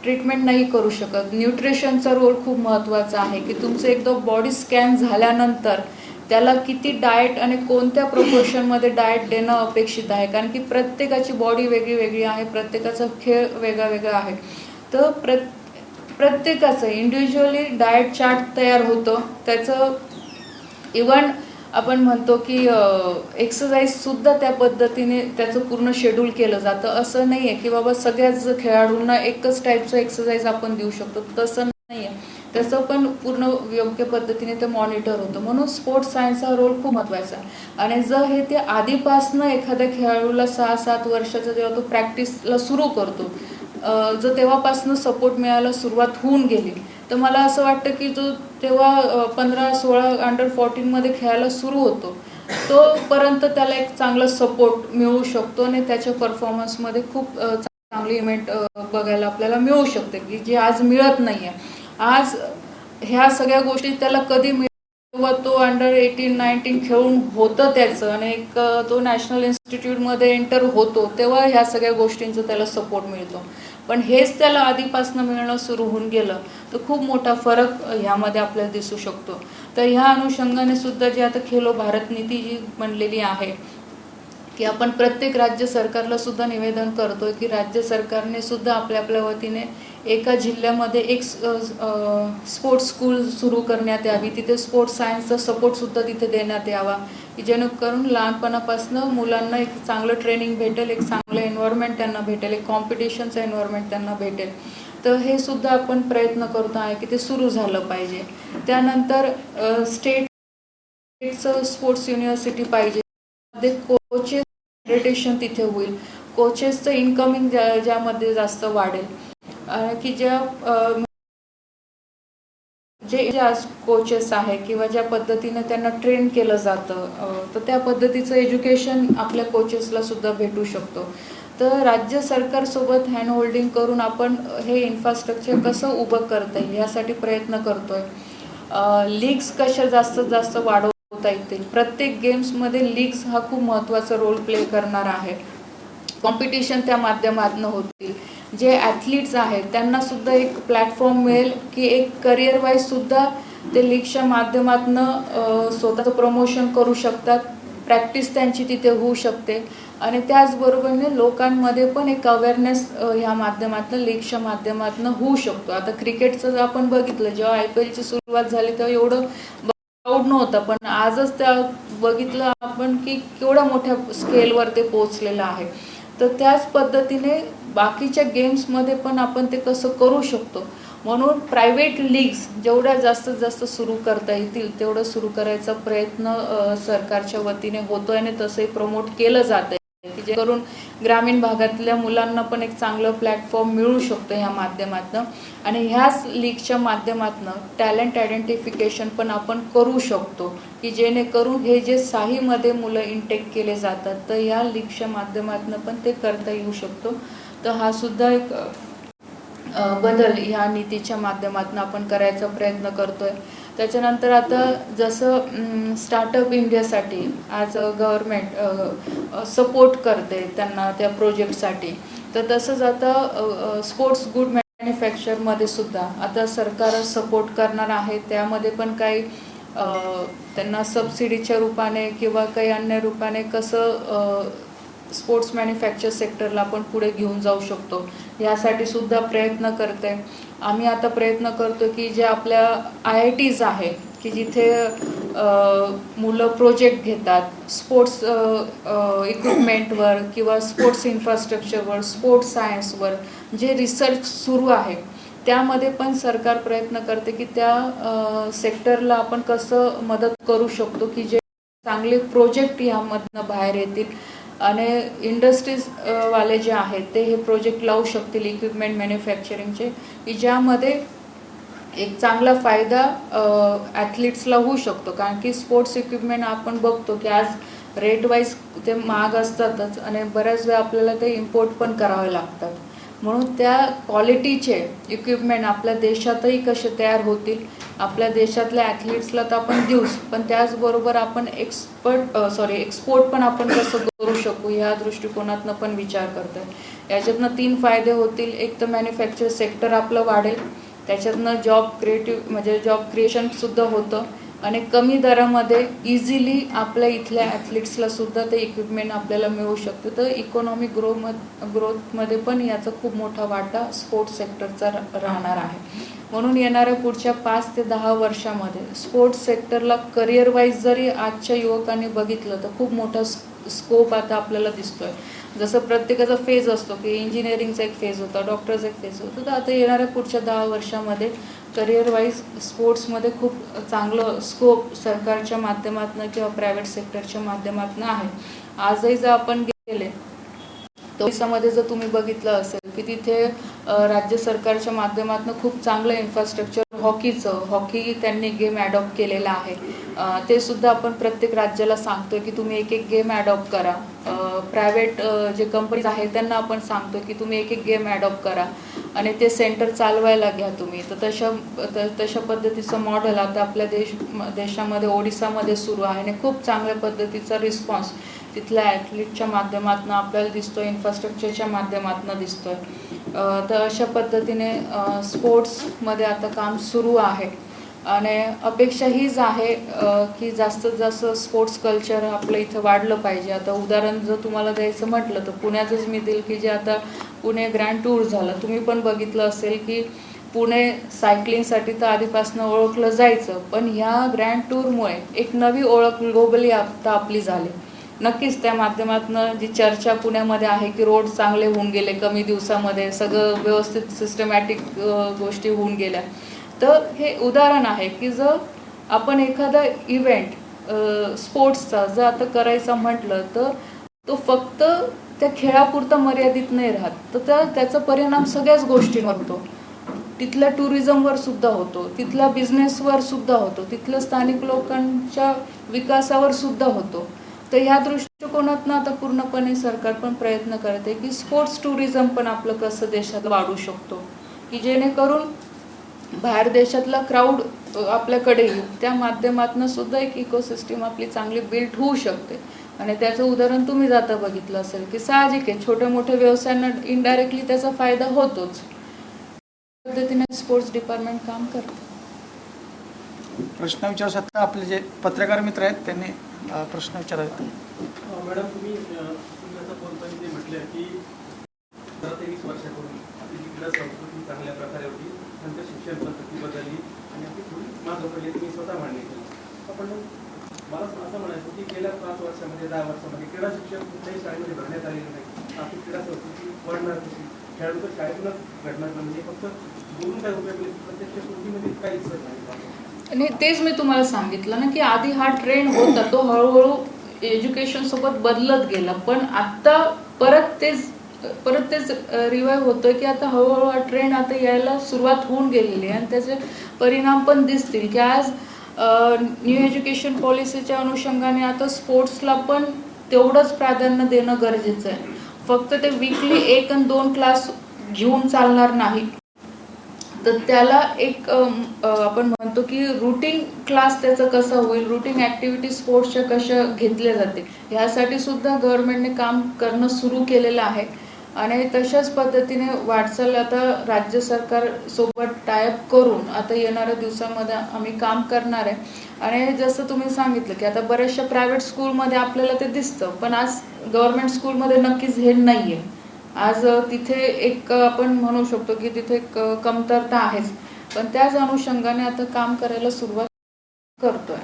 ट्रीटमेंट नाही करू शकत. न्यूट्रिशनचा रोल खूप महत्त्वाचा आहे की तुमचं एकदा बॉडी स्कॅन झाल्यानंतर त्याला किती डाएट आणि कोणत्या प्रपोर्शनमध्ये डाएट देणं अपेक्षित आहे. कारण की प्रत्येकाची बॉडी वेगळी वेगळी आहे, प्रत्येकाचा खेळ वेगळा वेगळा आहे. तर प्रत्येकाचं इंडिव्हिज्युअली डाएट चार्ट तयार होतं. त्याचं इव्हन आपण म्हणतो की एक्सरसाइजसुद्धा त्या पद्धतीने त्याचं पूर्ण शेड्यूल केलं जातं. असं नाही आहे की बाबा सगळ्याच खेळाडूंना एकच टाईपचं एक्सरसाइज आपण देऊ शकतो, तसं नाही आहे. त्याचं पण पूर्ण योग्य पद्धतीने ते मॉनिटर होतं. म्हणून स्पोर्ट्स सायन्सचा रोल खूप महत्त्वाचा आहे. आणि जर हे ते आधीपासनं एखाद्या खेळाडूला 6-7 वर्षाचं जेव्हा तो प्रॅक्टिसला सुरू करतो जो तेव्हापासून सपोर्ट मिळायला सुरुवात होऊन गेली. तर मला असं वाटतं की जो तेव्हा 15-16 अंडर 14मध्ये खेळायला सुरू होतो तोपर्यंत त्याला एक चांगला सपोर्ट मिळू शकतो आणि त्याच्या परफॉर्मन्समध्ये खूप चांगली इव्हेंट बघायला आपल्याला मिळू शकते की जे आज मिळत नाही आहे. आज ह्या सगळ्या गोष्टी त्याला कधी तेव्हा तो अंडर 18-19 खेळून होतं त्याचं आणि एक तो नॅशनल इन्स्टिट्यूटमध्ये एंटर होतो तेव्हा ह्या सगळ्या गोष्टींचा त्याला सपोर्ट मिळतो. पण हेच त्याला आधीपासून मिळणं सुरू होऊन गेलं तर खूप मोठा फरक ह्यामध्ये आपल्याला दिसू शकतो. तर ह्या अनुषंगाने सुद्धा जी आता खेलो भारत नीती जी बनलेली आहे की आपण प्रत्येक राज्य सरकारला सुद्धा निवेदन करतोय की राज्य सरकारने सुद्धा आपल्या वतीने एका जिल्ह्यामध्ये एक स्पोर्ट्स स्कूल सुरू करण्यात यावी. तिथे स्पोर्ट्स सायन्सचा सपोर्टसुद्धा तिथे देण्यात यावा की जेणेकरून लहानपणापासून मुलांना एक चांगलं ट्रेनिंग भेटेल, एक चांगलं एन्व्हायरमेंट त्यांना भेटेल, एक कॉम्पिटिशनचं एन्व्हायरमेंट त्यांना भेटेल. तर हे सुद्धा आपण प्रयत्न करत आहे की ते सुरू झालं पाहिजे. त्यानंतर स्टेटचं स्पोर्ट्स युनिव्हर्सिटी पाहिजे, मध्ये कोचेस रेटेशन तिथे होईल, कोचेसचं इन्कमिंग ज्यामध्ये जास्त वाढेल की जे आज कोचेस आहे किंवा ज्या पद्धतीनं त्यांना ट्रेन केलं जातं तर त्या पद्धतीचं एज्युकेशन आपल्या कोचेसला सुद्धा भेटू शकतो. तर राज्य सरकारसोबत हँड होल्डिंग करून आपण हे इन्फ्रास्ट्रक्चर कसं उभं करता येईल यासाठी प्रयत्न करतोय. लीग्स कशा जास्तीत जास्त वाढवता येतील, प्रत्येक गेम्समध्ये लीग्स हा खूप महत्त्वाचा रोल प्ले करणार आहे. कॉम्पिटिशन त्या माध्यमातून होतील. जे ॲथलीट्स आहेत त्यांना सुद्धा एक प्लॅटफॉर्म मिळेल की एक करिअर वाईज सुद्धा ते लीगच्या माध्यमातून स्वतःचं प्रमोशन करू शकतात, प्रॅक्टिस त्यांची तिथे होऊ शकते आणि त्याचबरोबरीने लोकांमध्ये पण एक अवेअरनेस ह्या माध्यमातून लीगच्या माध्यमातून होऊ शकतो. आता क्रिकेटचं जर आपण बघितलं, जेव्हा IPLची सुरुवात झाली तेव्हा एवढं प्राऊड नव्हतं, पण आजच त्या बघितलं आपण की केवढ्या मोठ्या स्केलवर ते पोहोचलेलं आहे. तर त्याच पद्धतीने बाकीच्या गेम्समध्ये पण आपण ते कसं करू शकतो. म्हणून प्रायव्हेट लीग्स जेवढ्या जास्तीत जास्त सुरू करता येतील तेवढं सुरू करायचा प्रयत्न सरकारच्या वतीने होतो आणि तसंही प्रमोट केलं जात आहे की जेणेकरून ग्रामीण भागातल्या मुलांना पण एक चांगलं प्लॅटफॉर्म मिळू शकतो ह्या माध्यमातून. आणि ह्याच लीगच्या माध्यमातून टॅलेंट आयडेंटिफिकेशन पण आपण करू शकतो की जेणेकरून हे जे साहीमध्ये मुलं इनटेक केले जातात तर ह्या लीगच्या माध्यमातून पण ते करता येऊ शकतो. तर हा सुद्धा एक बदल ह्या नीतीच्या माध्यमातून आपण करायचा प्रयत्न करतोय. त्याच्यानंतर आता जसं स्टार्टअप इंडियासाठी आज गव्हर्मेंट सपोर्ट करते त्यांना त्या प्रोजेक्टसाठी, तर तसंच आता स्पोर्ट्स गुड मॅन्युफॅक्चरमध्ये सुद्धा आता सरकार सपोर्ट करणार आहे. त्यामध्ये पण काही त्यांना सबसिडीच्या रूपाने किंवा काही अन्य रूपाने कसं स्पोर्ट्स मॅन्युफॅक्चर सेक्टरला आपण पुढे घेऊन जाऊ शकतो यासाठी सुद्धा प्रयत्न करते. आम्ही आता प्रयत्न करतो की जे आपल्या IITs आहे की जिथे मुलं प्रोजेक्ट घेतात स्पोर्ट्स इक्विपमेंटवर किंवा स्पोर्ट्स इन्फ्रास्ट्रक्चरवर, स्पोर्ट्स सायन्सवर जे रिसर्च सुरू आहे त्यामध्ये पण सरकार प्रयत्न करते की त्या सेक्टरला आपण कसं मदत करू शकतो की जे चांगले प्रोजेक्ट यामधनं बाहेर येतील आणि इंडस्ट्रीज वाले जे आहेत ते हे प्रोजेक्ट लावू शकतील इक्विपमेंट मॅन्युफॅक्चरिंगचे की ज्यामध्ये एक चांगला फायदा ॲथलीट्सला होऊ शकतो. कारण की स्पोर्ट्स इक्विपमेंट आपण बघतो की आज रेट वाईज ते महाग असतातच आणि बऱ्याच वेळा आपल्याला ते इम्पोर्ट पण करावे लागतात. म्हणून त्या क्वालिटीचे इक्विपमेंट आपल्या देशातही कसे तयार होतील, आपल्या देशातल्या ॲथलीट्सला तर आपण देऊच, पण त्याचबरोबर आपण एक्सपोर्ट पण आपण कसं करू शकू या दृष्टिकोनातनं पण विचार करतोय. याच्यातनं 3 फायदे होतील. एक तर मॅन्युफॅक्चर सेक्टर आपलं वाढेल, त्याच्यातनं जॉब क्रिएशनसुद्धा होतं आणि कमी दरामध्ये इझिली आपल्या इथल्या ॲथलीट्सला सुद्धा ते इक्विपमेंट आपल्याला मिळू शकतं. तर इकॉनॉमिक ग्रोथमध्ये पण याचा खूप मोठा वाटा स्पोर्ट्स सेक्टरचा राहणार आहे. म्हणून येणाऱ्या पुढच्या 5 ते 10 वर्षामध्ये स्पोर्ट्स सेक्टरला करिअर वाईज जरी आजच्या युवकांनी बघितलं तर खूप मोठा स्कोप आता आपल्याला दिसतोय. जसं प्रत्येकाचा फेज असतो की इंजिनिअरिंगचा एक फेज होता, डॉक्टरचा एक फेज होता, तर आता येणाऱ्या पुढच्या 10 वर्षामध्ये करिअर वाईज स्पोर्ट्समध्ये खूप चांगलं स्कोप सरकारच्या माध्यमातून किंवा प्रायव्हेट सेक्टरच्या माध्यमातून आहे. आजही जर आपण गेले तर ओडिसामध्ये जर तुम्ही बघितलं असेल की तिथे राज्य सरकारच्या माध्यमातून खूप चांगलं इन्फ्रास्ट्रक्चर हॉकी त्यांनी गेम ॲडॉप्ट केलेला आहे. ते सुद्धा आपण प्रत्येक राज्याला सांगतोय की तुम्ही एक गेम ॲडॉप्ट करा. प्रायव्हेट जे कंपनीज आहेत त्यांना आपण सांगतो की तुम्ही एक गेम ॲडॉप्ट करा आणि ते सेंटर चालवायला घ्या तुम्ही. तर तशा पद्धतीचं मॉडेल आता आपल्या देशामध्ये ओडिसामध्ये सुरू आहे आणि खूप चांगल्या पद्धतीचा रिस्पॉन्स तिथल्या ॲथलीटच्या माध्यमातून आपल्याला दिसतोय, इन्फ्रास्ट्रक्चरच्या माध्यमातून दिसतोय. तर अशा पद्धतीने स्पोर्ट्समध्ये आता काम सुरू आहे आणि अपेक्षा हीच आहे की जास्तीत जास्त स्पोर्ट्स कल्चर आपलं इथं वाढलं पाहिजे. आता उदाहरण जर तुम्हाला द्यायचं म्हटलं तर पुण्याचंच मी देईल की जे आता पुणे ग्रँड टूर झालं. तुम्ही पण बघितलं असेल की पुणे सायकलिंगसाठी तर आधीपासून ओळखलं जायचं, पण ह्या ग्रँड टूरमुळे एक नवी ओळख ग्लोबली आता आपली झाली. नक्कीच त्या माध्यमातून जी चर्चा पुण्यामध्ये आहे की रोड चांगले होऊन गेले, कमी दिवसामध्ये सगळं व्यवस्थित सिस्टमॅटिक गोष्टी होऊन गेल्या. तर हे उदाहरण आहे की जर आपण एखादा इव्हेंट स्पोर्ट्सचा जर आता करायचा म्हटलं तर तो फक्त त्या खेळापुरता मर्यादित नाही राहत, तर त्याचा परिणाम सगळ्याच गोष्टींवर होतो. तिथल्या टुरिझमवर सुद्धा होतो, तिथल्या बिझनेसवर सुद्धा होतो, तिथल्या स्थानिक लोकांच्या विकासावर सुद्धा होतो. तर ह्या दृष्टिकोनातून आता पूर्णपणे सरकार पण प्रयत्न करते की स्पोर्ट्स टुरिझम पण आपलं कसं देशात वाढू शकतो की जेणेकरून बाहेर देशातला क्राऊड आपल्याकडे येईल. त्या माध्यमातून सुद्धा एक इकोसिस्टीम आपली चांगली बिल्ड होऊ शकते. आणि त्याचं उदाहरण तुम्ही जाता बघितलं असेल की साहजिक आहे छोट्या मोठ्या व्यवसायांना इनडायरेक्टली त्याचा फायदा होतोच. पद्धतीने स्पोर्ट्स डिपार्टमेंट काम करतं. प्रश्न विचारू शकता. आपले जे पत्रकार मित्र आहेत त्यांनी प्रश्न विचारावे. मॅडम, तुम्ही आता बोलताना ते म्हटले की 20 वर्षापूर्वी आपली जी क्रीडा संस्कृती चांगल्या प्रकारे होती, नंतर शिक्षण पद्धती बदलली आणि आपली थोडी मागं पडली, तुम्ही स्वतः मांडणी केली. पण मला असं म्हणायचं की गेल्या 5 वर्षामध्ये 10 वर्षामध्ये क्रीडा शिक्षण कुठल्याही शाळेमध्ये भरण्यात आलेलं नाही. आपली क्रीडा संस्कृती वाढणार कशी? खेळाडू तर शाळेतूनच घडणार म्हणजे फक्त बोलून काय उपयोग नाही, प्रत्यक्ष कृतीमध्ये काहीच नाही. आणि तेच मी तुम्हाला सांगितलं ना की आधी हा ट्रेंड होता, तो हळूहळू एज्युकेशन सोबत बदलत गेला, पण आता परत तेच रिवाईव्ह होतोय की आता हळूहळू हा ट्रेंड आता यायला सुरुवात होऊन गेलेली आहे आणि त्याचे परिणाम पण दिसतील की आज न्यू एज्युकेशन पॉलिसीच्या अनुषंगाने आता स्पोर्ट्सला पण तेवढंच प्राधान्य देणं गरजेचं आहे. फक्त ते वीकली 1 आणि 2 क्लास घेऊन चालणार नाही, तर त्याला एक आपण म्हणतो की रुटीन क्लास त्याचं कसं होईल, रुटीन ॲक्टिव्हिटी स्पोर्ट्सच्या कशा घेतल्या जाते ह्यासाठी सुद्धा गव्हर्नमेंटने काम करणं सुरू केलेलं आहे. आणि तशाच पद्धतीने वाटचाल आता राज्य सरकार सोबत टायअप करून आता येणाऱ्या दिवसामध्ये आम्ही काम करणार आहे. आणि जसं तुम्ही सांगितलं की आता बऱ्याचशा प्रायव्हेट स्कूलमध्ये आपल्याला ते दिसतं, पण आज गव्हर्नमेंट स्कूलमध्ये नक्कीच हे नाही आहे. आज तिथे एक आपण म्हणू शकतो की तिथे एक कमतरता आहेच, पण त्याच अनुषंगाने आता काम करायला सुरुवात करतोय.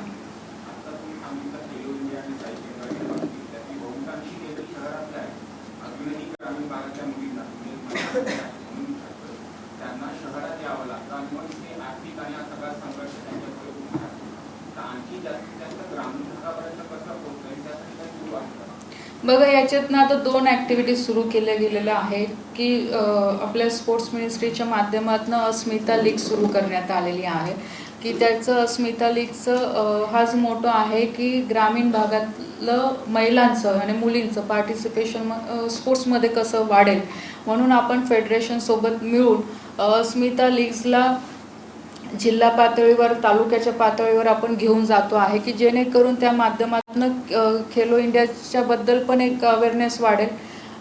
बघा, याच्यातनं आता 2 ॲक्टिव्हिटीज सुरू केल्या गेलेल्या आहेत की आपल्या स्पोर्ट्स मिनिस्ट्रीच्या माध्यमातून अस्मिता लीग सुरू करण्यात आलेली आहे की त्याचं अस्मिता लीगचं हाच मोठं आहे की ग्रामीण भागातलं महिलांचं आणि मुलींचं पार्टिसिपेशन स्पोर्ट्समध्ये कसं वाढेल, म्हणून आपण फेडरेशनसोबत मिळून अस्मिता लीग्सला जिल्हा पातळीवर, तालुक्याच्या पातळीवर आपण घेऊन जातो आहे की जेणेकरून त्या माध्यमातून खेलो इंडियाच्या बद्दल पण एक अवेअरनेस वाढेल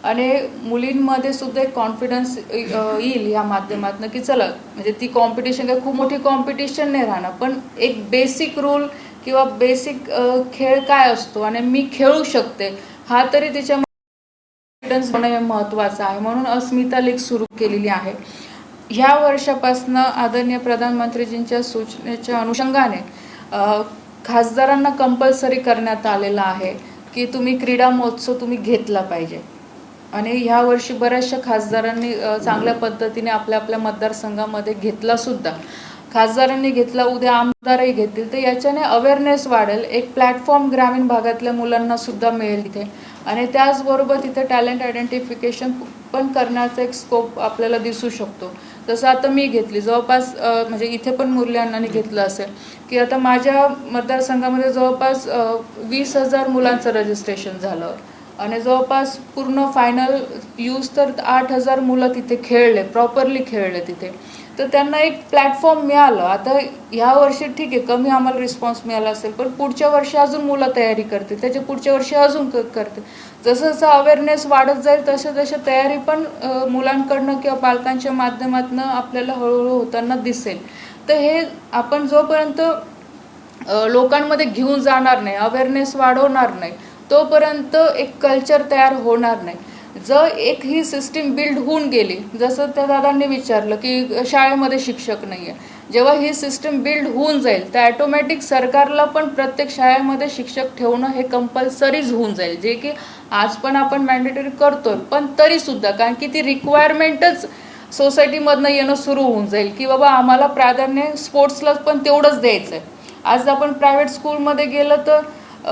आणि मुलींमध्ये सुद्धा एक कॉन्फिडन्स येईल या माध्यमातून की चला, म्हणजे ती कॉम्पिटिशन काय खूप मोठी कॉम्पिटिशन नाही राहणार, पण एक बेसिक रूल किंवा बेसिक खेळ काय असतो आणि मी खेळू शकते हा तरी तिच्या कॉन्फिडन्स होणं महत्त्वाचं आहे. म्हणून अस्मिता लीग सुरू केलेली आहे. ह्या वर्षापासून आदरणीय प्रधानमंत्रीजींच्या सूचनेच्या अनुषंगाने खासदारांना कंपल्सरी करण्यात आलेलं आहे की तुम्ही क्रीडा महोत्सव तुम्ही घेतला पाहिजे. आणि ह्या वर्षी बऱ्याचशा खासदारांनी चांगल्या पद्धतीने आपल्या आपल्या मतदारसंघामध्ये घेतला सुद्धा. खासदारांनी घेतला, उद्या आमदारही घेतील, तर याच्याने अवेअरनेस वाढेल, एक प्लॅटफॉर्म ग्रामीण भागातल्या मुलांना सुद्धा मिळेल इथे. आणि त्याचबरोबर तिथे टॅलेंट आयडेंटिफिकेशन पण करण्याचा एक स्कोप आपल्याला दिसू शकतो. जसं आता मी घेतली जवळपास म्हणजे इथे पण मुरली अण्णांनी घेतलं असेल की आता माझ्या मतदारसंघामध्ये जवळपास 20,000 मुलांचं रजिस्ट्रेशन झालं आणि जवळपास पूर्ण फायनल यूज तर 8,000 मुलं तिथे खेळले, प्रॉपरली खेळले तिथे. तर त्यांना एक प्लॅटफॉर्म मिळालं. आता ह्या वर्षी ठीक आहे कमी आम्हाला रिस्पॉन्स मिळाला असेल, पण पुढच्या वर्षी अजून मुलं तयारी करते, त्याच्या पुढच्या वर्षी अजून करते. जसं जसं अवेअरनेस वाढत जाईल तसं तसं तयारी पण मुलांकडनं किंवा पालकांच्या माध्यमातून आपल्याला हळूहळू होताना दिसेल. तर हे आपण जोपर्यंत लोकांमध्ये घेऊन जाणार नाही, अवेअरनेस वाढवणार नाही, तोपर्यंत एक कल्चर तयार होणार नाही. जर एक ही सिस्टीम बिल्ड होऊन गेली, जसं त्या दादांनी विचारलं की शाळेमध्ये शिक्षक नाही आहे, जेव्हा ही सिस्टीम बिल्ड होऊन जाईल तर ॲटोमॅटिक सरकारला पण प्रत्येक शाळेमध्ये शिक्षक ठेवणं हे कंपल्सरीच होऊन जाईल, जे की आज पण आपण मॅन्डेटरी करतोय. पण तरीसुद्धा कारण की ती रिक्वायरमेंटच सोसायटीमधनं येणं सुरू होऊन जाईल की बाबा आम्हाला प्राधान्य स्पोर्ट्सला पण तेवढंच द्यायचं आहे. आज आपण प्रायव्हेट स्कूलमध्ये गेलं तर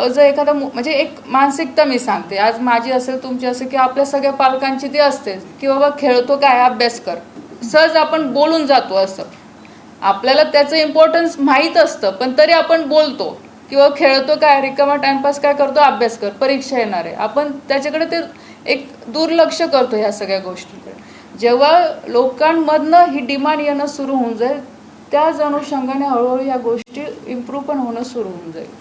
जर एखादा म्हणजे एक मानसिकता मी सांगते, आज माझी असेल तुमची असेल की आपल्या सगळ्या पालकांची ती असते की बाबा खेळतो काय, अभ्यास कर, सहज आपण बोलून जातो. असं आपल्याला त्याचं इम्पॉर्टन्स माहीत असतं पण तरी आपण बोलतो किंवा खेळतो काय, रिकामा टाइमपास काय करतो, अभ्यास कर, परीक्षा येणार आहे, आपण त्याच्याकडे ते एक दुर्लक्ष करतो ह्या सगळ्या गोष्टीकडे. जेव्हा लोकांमधनं ही डिमांड येणं सुरू होऊन जाईल त्याच अनुषंगाने हळूहळू ह्या गोष्टी इम्प्रूव्ह पण होणं सुरू होऊन जाईल.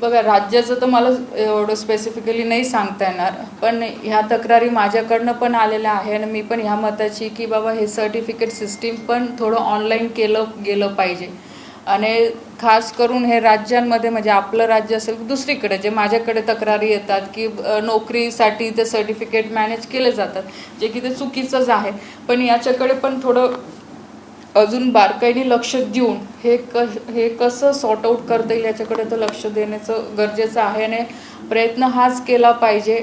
बघा राज्याचं तर मला एवढं स्पेसिफिकली नाही सांगता येणार, पण ह्या तक्रारी माझ्याकडनं पण आलेल्या आहे आणि मी पण ह्या मताची की बाबा हे सर्टिफिकेट सिस्टीम पण थोडं ऑनलाईन केलं गेलं पाहिजे. आणि खास करून हे राज्यांमध्ये म्हणजे आपलं राज्य असेल दुसरीकडे जे माझ्याकडे तक्रारी येतात की नोकरीसाठी ते सर्टिफिकेट मॅनेज केले जातात, जे की ते चुकीचंच आहे. पण याच्याकडे पण थोडं अजून बारकाईने लक्ष देऊन हे कसं सॉर्ट आऊट करता येईल याच्याकडे तर लक्ष देण्याचं गरजेचं आहे. आणि प्रयत्न हाच केला पाहिजे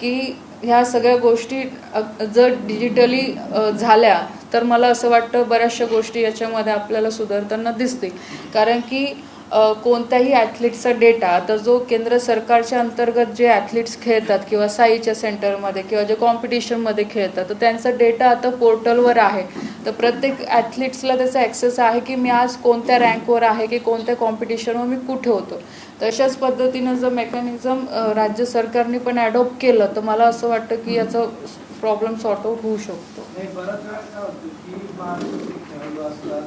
की ह्या सगळ्या गोष्टी जर डिजिटली झाल्या तर मला असं वाटतं बऱ्याचशा गोष्टी याच्यामध्ये आपल्याला सुधारताना दिसतील. कारण की कोणत्याही ॲथलीटचा डेटा आता जो केंद्र सरकारच्या अंतर्गत जे ॲथलीट्स खेळतात किंवा साईच्या सेंटरमध्ये किंवा जे कॉम्पिटिशनमध्ये खेळतात तर त्यांचा डेटा आता पोर्टलवर आहे. तर प्रत्येक ॲथलीट्सला त्याचा ॲक्सेस आहे की मी आज कोणत्या रँकवर आहे की कोणत्या कॉम्पिटिशनवर मी कुठे होतो. तशाच पद्धतीनं जर मेकॅनिझम राज्य सरकारने पण ॲडॉप्ट केलं तर मला असं वाटतं की याचा प्रॉब्लेम सॉर्ट आऊट होऊ शकतो. बराच वेळा काय होतं की महाराष्ट्रातील खेळाडू असतात,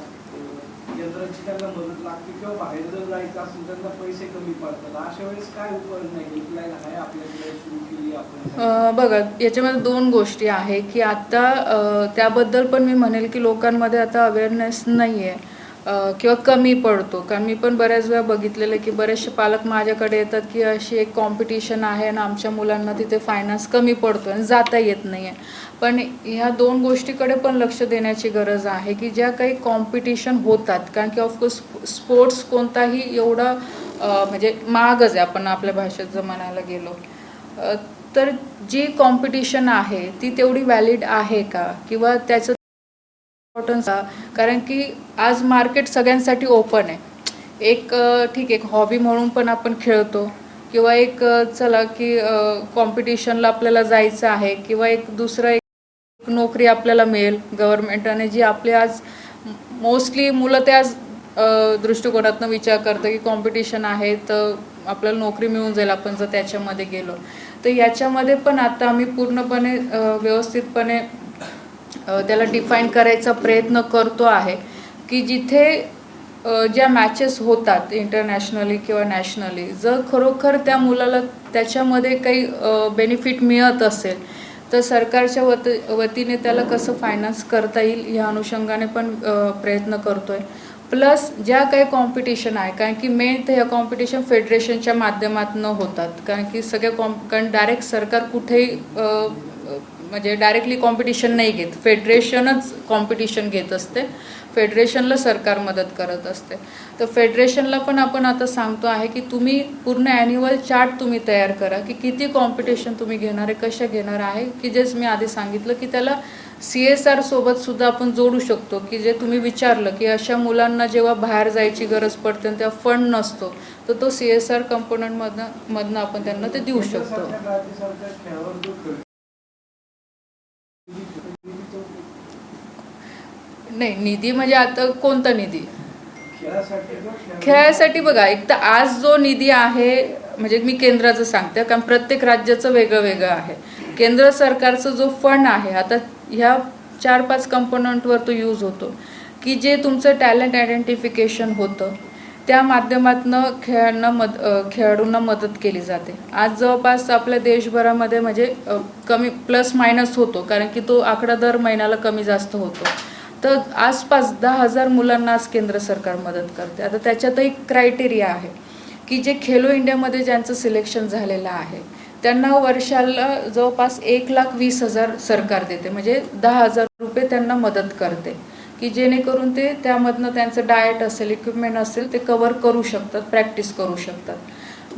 केंद्राची त्यांना मदत लागते किंवा बाहेर जर जायचं असेल त्यांना पैसे कमी पडतात, अशा वेळेस काय उपाय नाही हेल्पलाईन आहे आपल्याकडे सुरू केली आपण? बघा याच्यामध्ये दोन गोष्टी आहे की आता त्याबद्दल पण मी म्हणेल की लोकांमध्ये आता अवेअरनेस नाही आहे किंवा कमी पडतो. कारण मी पण बऱ्याच वेळा बघितलेलं की बरेचसे पालक माझ्याकडे येतात की अशी एक कॉम्पिटिशन आहे आणि आमच्या मुलांना तिथे फायनान्स कमी पडतो आणि जाता येत नाही आहे. पण ह्या दोन गोष्टीकडे पण लक्ष देण्याची गरज आहे की ज्या काही कॉम्पिटिशन होतात, कारण की ऑफकोर्स स्पोर्ट्स कोणताही एवढा म्हणजे महागच आहे आपण आपल्या भाषेत जर म्हणायला गेलो तर जी कॉम्पिटिशन आहे ती तेवढी व्हॅलिड आहे का किंवा त्याचं इम्पॉर्टन्स. कारण की आज मार्केट सगळ्यांसाठी ओपन आहे. एक ठीक आहे हॉबी म्हणून पण आपण खेळतो किंवा एक चला की कॉम्पिटिशनला आपल्याला जायचं आहे किंवा एक दुसरं एक नोकरी आपल्याला मिळेल गव्हर्नमेंटाने, जी आपली आज मोस्टली मुलं त्याच दृष्टिकोनातनं विचार करतं की कॉम्पिटिशन आहे तर आपल्याला नोकरी मिळून जाईल आपण जर त्याच्यामध्ये गेलो. तर याच्यामध्ये पण आता आम्ही पूर्णपणे व्यवस्थितपणे त्याला डिफाईन करायचा प्रयत्न करतो आहे की जिथे ज्या मॅचेस होतात इंटरनॅशनली किंवा नॅशनली जर खरोखर त्या मुलाला त्याच्यामध्ये काही बेनिफिट मिळत असेल तर सरकारच्या वतीने त्याला कसं फायनान्स करता येईल या अनुषंगाने पण प्रयत्न करतो आहे. प्लस ज्या काही कॉम्पिटिशन आहे, कारण की मेन तर ह्या कॉम्पिटिशन फेडरेशनच्या माध्यमातून होतात, कारण की सगळ्या कारण डायरेक्ट सरकार कुठेही म्हणजे डायरेक्टली कॉम्पिटिशन नाही घेत, फेडरेशनच कॉम्पिटिशन घेत असते, फेडरेशनला सरकार मदत करत असते. तर फेडरेशनला पण आपण आता सांगतो आहे की तुम्ही पूर्ण ॲन्युअल चार्ट तुम्ही तयार करा की किती कॉम्पिटिशन तुम्ही घेणार आहे, कशा घेणार आहे, की जे मी आधी सांगितलं की त्याला CSR सोबत सुद्धा आपण जोडू शकतो. की जे तुम्ही विचारलं की अशा मुलांना जेव्हा बाहेर जायची गरज पडते आणि तेव्हा फंड नसतो, तर तो CSR कंपोनंटमधनं आपण त्यांना ते देऊ शकतो. केंद्र सरकार, राज्य सरकार खेळावर जो खर्च नाही, निधी म्हणजे आता कोणता निधी? खेळासाठी खेळासाठी बघा, एक तर आज जो निधी आहे म्हणजे मी केंद्राचं सांगते कारण प्रत्येक राज्याचं वेगळं वेगळं आहे. केंद्र सरकारचं जो फंड आहे आता ह्या 4-5 कंपोनंटवर तो यूज होतो की जे तुमचं टॅलेंट आयडेंटिफिकेशन होतं त्या माध्यमातून खेळाडूंना मदत केली जाते. आज जवळपास आपल्या देशभरामध्ये म्हणजे कमी प्लस मायनस होतो कारण की तो आकडा दर महिन्याला कमी जास्त होतो. तर आसपास 10,000 मुलांना आज केंद्र सरकार मदत करते. आता त्याच्यातही क्रायटेरिया आहे की जे खेलो इंडियामध्ये ज्यांचं सिलेक्शन झालेलं आहे त्यांना वर्षाला जवळपास 1,20,000 सरकार देते, म्हणजे 10,000 रुपये त्यांना मदत करते की जेणेकरून ते त्यामधनं त्यांचं डाएट असेल, इक्विपमेंट असेल ते कवर करू शकतात, प्रॅक्टिस करू शकतात.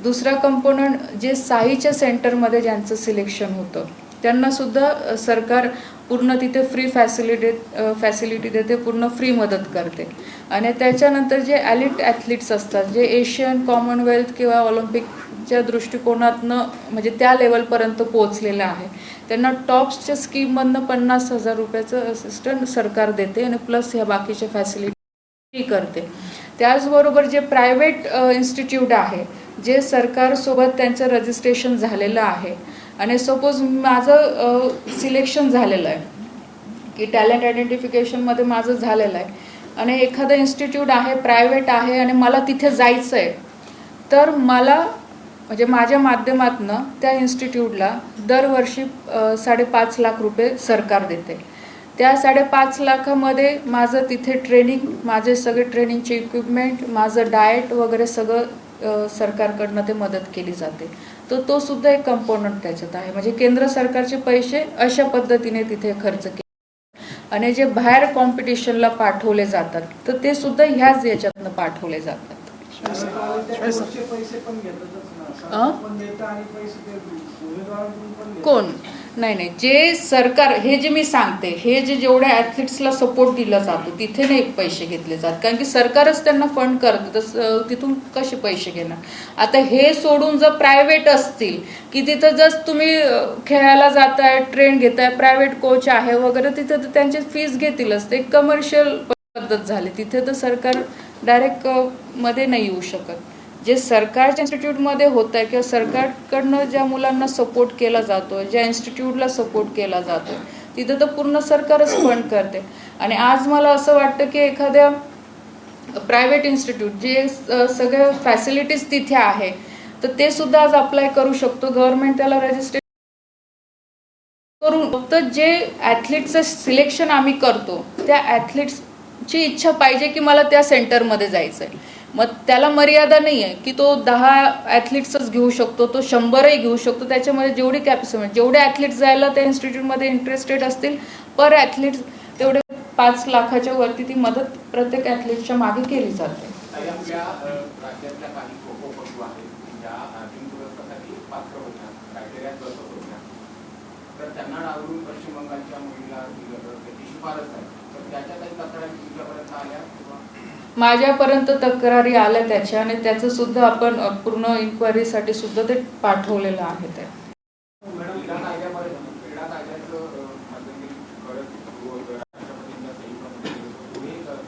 दुसरा कंपोनंट जे साईच्या सेंटरमध्ये ज्यांचं सिलेक्शन होतं त्यांनासुद्धा सरकार पूर्ण तिथे फ्री फॅसिलिटी देते, पूर्ण फ्री मदत करते. आणि त्याच्यानंतर जे ॲलिट ॲथलीट्स असतात जे एशियन, कॉमनवेल्थ किंवा ऑलिम्पिकच्या दृष्टिकोनातनं म्हणजे त्या लेवलपर्यंत पोहोचलेलं आहे त्यांना टॉप्सच्या स्कीममधनं 50,000 रुपयाचं असिस्टंट सरकार देते आणि प्लस ह्या बाकीच्या फॅसिलिटी करते. त्याचबरोबर जे प्रायव्हेट इन्स्टिट्यूट आहे जे सरकारसोबत त्यांचं रजिस्ट्रेशन झालेलं आहे आणि सपोज माझं सिलेक्शन झालेलं आहे की टॅलेंट आयडेंटिफिकेशनमध्ये माझं झालेलं आहे आणि एखादं इन्स्टिट्यूट आहे, प्रायव्हेट आहे आणि मला तिथे जायचं आहे, तर मला म्हणजे माझ्या माध्यमातून त्या इन्स्टिट्यूटला दरवर्षी 5.5 लाख रुपये सरकार देते. त्या 5.5 लाखामध्ये माझं तिथे ट्रेनिंग, माझे सगळे ट्रेनिंगचे इक्विपमेंट, माझं डाएट वगैरे सगळं सरकारकडनं ते मदत केली जाते. तर तो सुद्धा एक कंपोनंट त्याच्यात आहे. म्हणजे केंद्र सरकारचे पैसे अशा पद्धतीने तिथे खर्च केले आणि जे बाहेर कॉम्पिटिशनला पाठवले जातात तर ते सुद्धा ह्याच याच्यातनं पाठवले जातात. पैसे पण घेतातच ना, पण देतं आणि पैसे ते उमेदवारांकडून पण घेतात. कोण? नाही, जे सरकार हे जे मी सांगते हे जेवढ्या ॲथलीट्सला सपोर्ट दिला जातो तिथे नाही पैसे घेतले जात कारण की सरकारच त्यांना फंड करतं, तर तिथून कसे पैसे घेणार. आता हे सोडून जर प्रायव्हेट असतील की तिथं जस्ट तुम्ही खेळायला जाताय, ट्रेन घेताय, प्रायव्हेट कोच आहे वगैरे, तिथं तर त्यांची फीज घेतीलच. ते कमर्शियल पद्धत झाली, तिथे तर सरकार डायरेक्ट मध्ये नाही येऊ शकत. जे सरकारच्या इन्स्टिट्यूटमध्ये होत आहे किंवा सरकारकडनं ज्या मुलांना सपोर्ट केला जातो, ज्या इन्स्टिट्यूटला सपोर्ट केला जातो तिथं तर पूर्ण सरकारच फंड करते. आणि आज मला असं वाटतं की एखाद्या प्रायव्हेट इन्स्टिट्यूट जे सगळ्या फॅसिलिटीज तिथे आहे तर ते सुद्धा आज अप्लाय करू शकतो. गव्हर्नमेंट त्याला रजिस्ट्रेशन करून फक्त जे ॲथलीटचं सिलेक्शन आम्ही करतो त्या ॲथलीट्सची इच्छा पाहिजे की मला त्या सेंटरमध्ये जायचं आहे. मग त्याला मर्यादा नाही आहे की तो 10 ॲथलीट्सच घेऊ शकतो, तो 100ही घेऊ शकतो. त्याच्यामध्ये जेवढी कॅपॅसिटी, जेवढे ॲथलीट्स जायला त्या इन्स्टिट्यूटमध्ये इंटरेस्टेड असतील पर ॲथलीट तेवढे 5 लाखाच्या वरती ती मदत प्रत्येक ॲथलीटच्या मागे केली जाते. आपल्या राज्यातल्या काही खो-खो आहेत ज्या पुरस्कारासाठी पात्र होत्या, क्रायटेरिया बसत होत्या, तर त्यांना डावलून पश्चिम बंगालच्या मुलीला त्याची शिफारस आहे, तर त्याच्या काही तक्रारी तुमच्यापर्यंत आल्या किंवा? माझ्यापर्यंत तक्रारी आल्या त्याच्या आणि त्याचं सुद्धा आपण पूर्ण इन्क्वायरीसाठी सुद्धा ते पाठवलेलं आहे. ते मॅडम क्रीडा कायद्याचं गरज सुरू होतं, राष्ट्रपतींच्या सही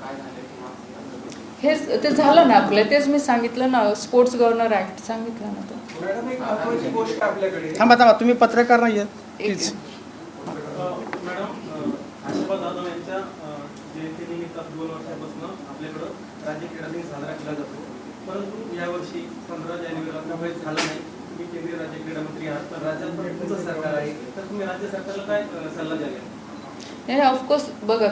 काय झालं किंवा हेच ते झालं ना आपलं, तेच मी सांगितलं ना, स्पोर्ट्स गव्हर्नर ॲक्ट सांगितलं ना. तो मॅडम एक महत्त्वाची गोष्ट आपल्याकडे थांबा, तुम्ही पत्रकार नाही आहेत प्लीज. मॅडम, आशुतोष जाधव यांच्या जयंतीनिमित्त 2 वर्षापासून आपल्याकडं राज्य क्रीडा दिन साजरा केला जातो, परंतु यावर्षी 15 जानेवारीला मुंबईत झालं नाही. तुम्ही केंद्रीय राज्य क्रीडा मंत्री आहात, तर राज्यात पण तुमचं सरकार आहे, तर तुम्ही राज्य सरकारला काय सल्ला द्याल? नाही, ऑफकोर्स बघा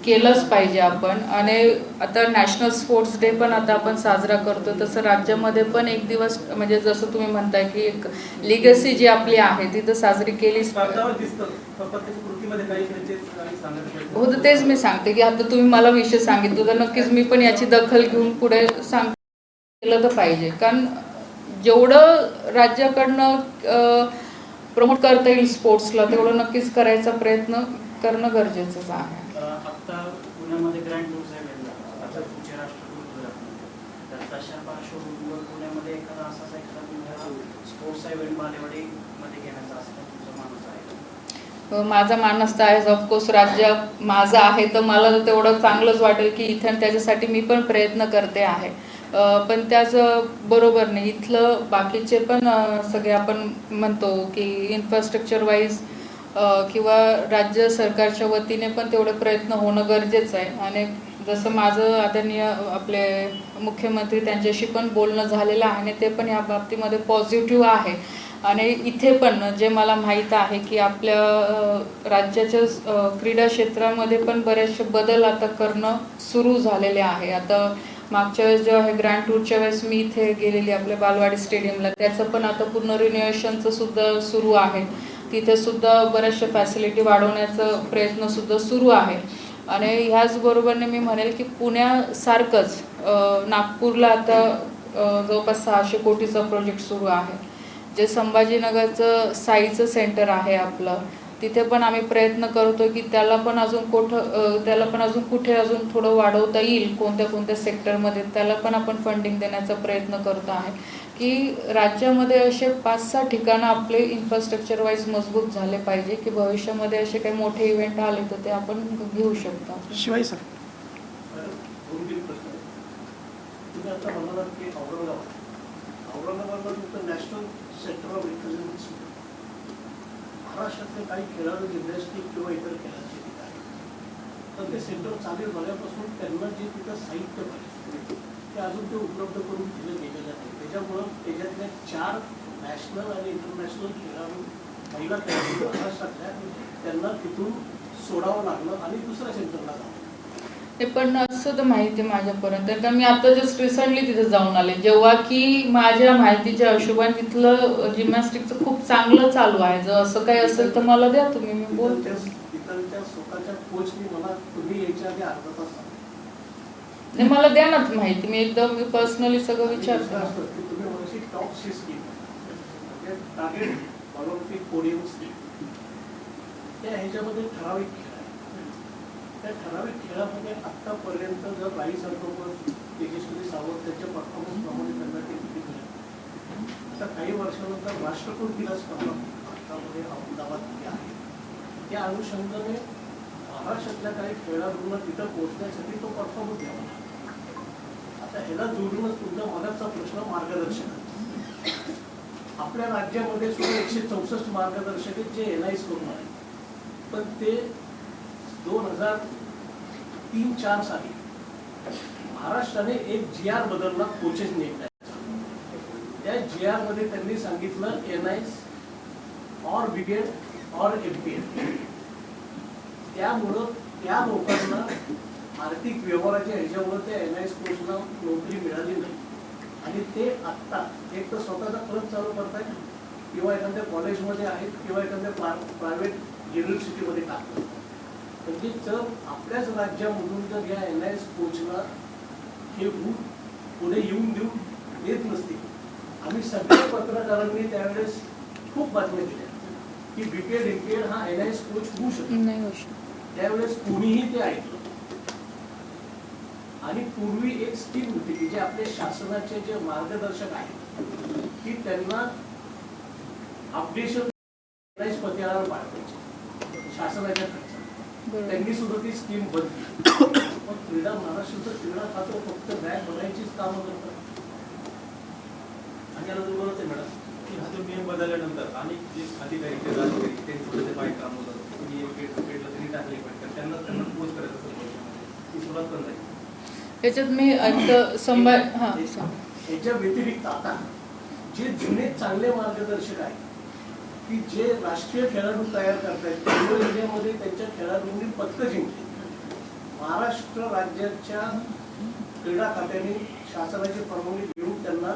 केलंच पाहिजे आपण. आणि आता नॅशनल स्पोर्ट्स डे पण आता आपण साजरा करतो, तसं राज्यामध्ये पण एक दिवस म्हणजे जसं तुम्ही म्हणताय की एक लिगसी जी आपली आहे ती तर साजरी केलीच पाहिजे. कागदावर दिसतं पण प्रत्यक्ष कृतीमध्ये काही त्यांचे काही सांगत हो, तर तेच मी सांगते की आता तुम्ही मला विषय सांगितलं तर नक्कीच मी पण याची दखल घेऊन पुढे केलं तर पाहिजे. कारण जेवढं राज्याकडनं प्रमोट करता येईल स्पोर्ट्सला तेवढं नक्कीच करायचा प्रयत्न करणं गरजेचंच आहे. आता पुण्यामध्ये ग्रँड टूर्स आहे आता पुढचे राष्ट्रकुल गुजरातमध्ये, तर तशा पार्श्वभूमीवर पुण्यामध्ये एखादा असाच एखादा स्पोर्ट्स इव्हेंट बालेवाडीमध्ये घेण्याचा असं तुमचा माणूस आहे? माझा मानस तर आहे ऑफकोर्स, राज्य माझं आहे तर मला तर तेवढं चांगलंच वाटेल की इथे त्याच्यासाठी मी पण प्रयत्न करते आहे. पण त्याचं बरोबर नाही, इथलं बाकीचे पण सगळे आपण म्हणतो की इन्फ्रास्ट्रक्चर वाईज किंवा राज्य सरकारच्या वतीने पण तेवढे प्रयत्न होणं गरजेचं आहे. आणि जसं माझं आदरणीय आपले मुख्यमंत्री त्यांच्याशी पण बोलणं झालेलं आहे आणि ते पण या बाबतीमध्ये पॉझिटिव्ह आहे. आणि इथे पण जे मला माहीत आहे की आपल्या राज्याच्या क्रीडा क्षेत्रामध्ये पण बरेचसे बदल आता करणं सुरू झालेले आहे. आता मागच्या वेळेस जेव्हा हे ग्रँड टूरच्या वेळेस मी इथे गेलेली आपल्या बालवाडी स्टेडियमला, त्याचं पण आता पूर्ण रिन्युएशनचं सुद्धा सुरू आहे. तिथे सुद्धा बऱ्याचशा फॅसिलिटी वाढवण्याचा प्रयत्न सुद्धा सुरू आहे. आणि ह्याचबरोबरने मी म्हणेल की पुण्यासारखंच नागपूरला आता जवळपास 600 कोटीचा प्रोजेक्ट सुरू आहे. जे संभाजीनगरचं साईचं सेंटर आहे आपलं, तिथे पण आम्ही प्रयत्न करतो की त्याला पण अजून कुठे अजून थोडं वाढवता येईल, कोणत्या सेक्टरमध्ये त्याला पण आपण फंडिंग देण्याचा प्रयत्न करतो आहे. की राज्यामध्ये असे 5-6 ठिकाणं आपले इन्फ्रास्ट्रक्चर वाईज मजबूत झाले पाहिजे की भविष्यामध्ये असे काही मोठे इव्हेंट आले तर ते आपण घेऊ शकतो. शिवाय सर, 2-3 प्रश्न आहेत. तुम्ही आता म्हणालात की औरंगाबादला तुमचं नॅशनल सेंटर ऑफ एक्सलन्स महाराष्ट्रातले काही खेळाडू जिम्नॅस्टिक किंवा इतर खेळाचे ठिकाण, तर ते सेंटर चालू झाल्यापासून त्यांना जे तिथं साहित्य पाहिजे ते अजून ते उपलब्ध करून दिलं गेलेलं आहे. त्याच्यामुळं त्याच्यातल्या 4 नॅशनल आणि इंटरनॅशनल खेळाडू महिला खेळाडू महाराष्ट्रातल्या त्यांना तिथून सोडावं लागलं आणि दुसऱ्या सेंटरला जावं. ते पण असं तर माहिती आहे माझ्यापर्यंत, कारण मी आता जस्ट रिसेंटली तिथे जाऊन आले, जेव्हा की माझ्या माहितीच्या हिशोबाने तिथलं जिम्नॅस्टिकचं खूप चांगलं चालू आहे. जर असं काही असेल तर मला द्या तुम्ही, मी बोलते. तिथल्या स्वतःच्या कोचनी मला तुम्ही यायच्या आधी अर्धा तास नाही, मला द्या ना माहिती, मी एकदम पर्सनली सगळं विचारतो. तुम्ही म्हणाशी टॉपची स्कीम म्हणजे टार्गेट ऑलिम्पिक पोडियम स्कीम, त्या ह्याच्यामध्ये ठराविक खेळ आहे. त्या ठराविक खेळामध्ये आत्तापर्यंत जर राई सरकोबर, तेजस्वी सावंत त्यांच्या परफॉर्मन्स प्रमाणे त्यांना ते किती मिळाले. आता काही वर्षानंतर राष्ट्रकुल क्रीडा स्पर्धा भारतामध्ये अहमदाबाद आहे. त्या अनुषंगाने महाराष्ट्रातल्या काही खेळाडूंना तिथं पोहोचण्यासाठी तो परफॉर्मन्स द्यावा लागतो. आता ह्याला जोडूनच तुमचा मनाचा प्रश्न मार्गदर्शक. आपल्या राज्यामध्ये सुद्धा 164 मार्गदर्शक आहेत जे NIS करून आहेत, पण ते 2003-04 साली महाराष्ट्राने एक GR बदलला कोचेस नेमण्याचा. त्या GR मध्ये त्यांनी सांगितलं NIS और ब्रिगेड और MPL. त्यामुळं त्या लोकांना आर्थिक व्यवहाराच्या ह्याच्यामुळे त्या NIS कोचला नोकरी मिळाली नाही आणि ते आत्ता एक तर स्वतःचा क्लब चालू करतायत किंवा एखाद्या कॉलेजमध्ये आहेत किंवा एखाद्या प्रायव्हेट युनिव्हर्सिटीमध्ये टाकतात. म्हणजे जर आपल्याच राज्यामधून जर या NIS कोचला हे पुढे येऊन देत नसतील, आम्ही सगळ्या पत्रकारांनी त्यावेळेस खूप बातम्या दिल्या की BPL MPL हा NIS कोच होऊ शकतो. त्यावेळेस कोणीही ते ऐकलं. आणि पूर्वी एक स्कीम होती की जे आपले शासनाचे जे मार्गदर्शक आहेत की त्यांना अपडेशन पत्यावर पाठवायचे शासनाच्या खर्चात. त्यांनी सुद्धा ती स्कीम बंद केली. मग क्रीडा महाराष्ट्राचं क्रीडा खातं फक्त बॅग बनायचीच कामं करतात. आणि आता तुम्हाला ते मॅडम की हा जो नियम बदलल्यानंतर आणि जे अधिकारी ते राजकारी ते थोडे बाईक काम होतं तुम्ही पेटला तरी टाकले पाहिजे त्यांना पोच करायचं असेल ती सुरुवात पण नाही. याच्यात मी याच्या व्यतिरिक्त आता जे जुने चांगले मार्गदर्शक आहेत की जे राष्ट्रीय खेळाडू तयार करतायत, खेलो इंडियामध्ये त्यांच्या खेळाडूंनी पदकं जिंकली. महाराष्ट्र राज्याच्या क्रीडा खात्याने शासनाची परवानगी घेऊन त्यांना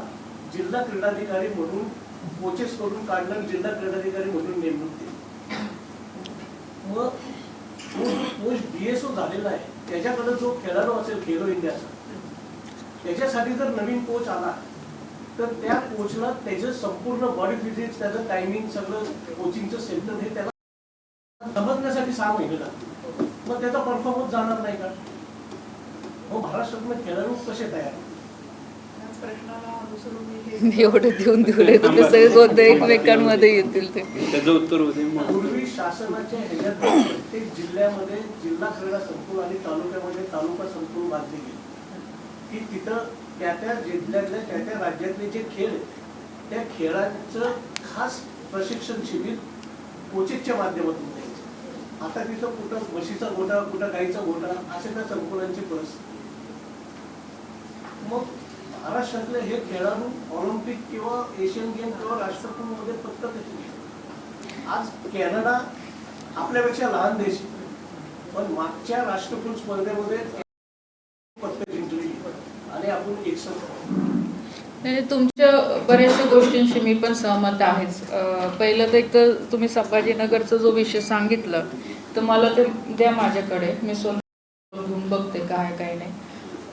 जिल्हा क्रीडाधिकारी म्हणून कोचेस करून काढणं, जिल्हा क्रीडाधिकारी म्हणून नेमणूक दिली. मग पोस्ट BSO झालेला आहे, त्याच्याकडे जो खेळाडू असेल खेलो इंडियाचा, त्याच्यासाठी जर नवीन कोच आला तर त्या कोचला त्याचं संपूर्ण बॉडी फिजिक्स, त्याचं टायमिंग, सगळं कोचिंगचं सेंटर हे त्याला समजण्यासाठी 6 महिने लागतील. मग त्याचा परफॉर्मन्स जाणार नाही का? मग महाराष्ट्रातले खेळाडू कसे तयार? एवढे देऊन दिले तर ते सगळे गोंधळ एकमेकांमध्ये येतील. ते त्याचं उत्तर होते. पूर्वी शासनाच्या ह्याच्यात प्रत्येक जिल्ह्यामध्ये जिल्हा क्रीडा संकुल आणि तालुक्यामध्ये तालुका संकुल बांधले गेले की तिथं त्या त्या जिल्ह्यातल्या त्या त्या राज्यातले जे खेळ आहेत त्या खेळांचं खास प्रशिक्षण शिबिर कोचेसच्या माध्यमातून द्यायचं. आता तिथं कुठं म्हशीचा गोठा, कुठं गाईचा गोठा, असे त्या संकुलांची परिस्थिती. मग महाराष्ट्रातले हे खेळाडू ऑलिम्पिक किंवा एशियन गेम किंवा राष्ट्रकुलमध्ये फक्त आज कॅनडा आपल्यापेक्षा लहान देश, पण मागच्या राष्ट्रकुल स्पर्धेमध्ये पदक जिंकली आणि आपण 61. तुमच्या बऱ्याचशा गोष्टींशी मी पण सहमत आहेच. पहिलं तर एक तर तुम्ही संभाजीनगरचा जो विषय सांगितलं तर मला ते द्या माझ्याकडे, मी स्वतः घेऊन बघते काय काय नाही.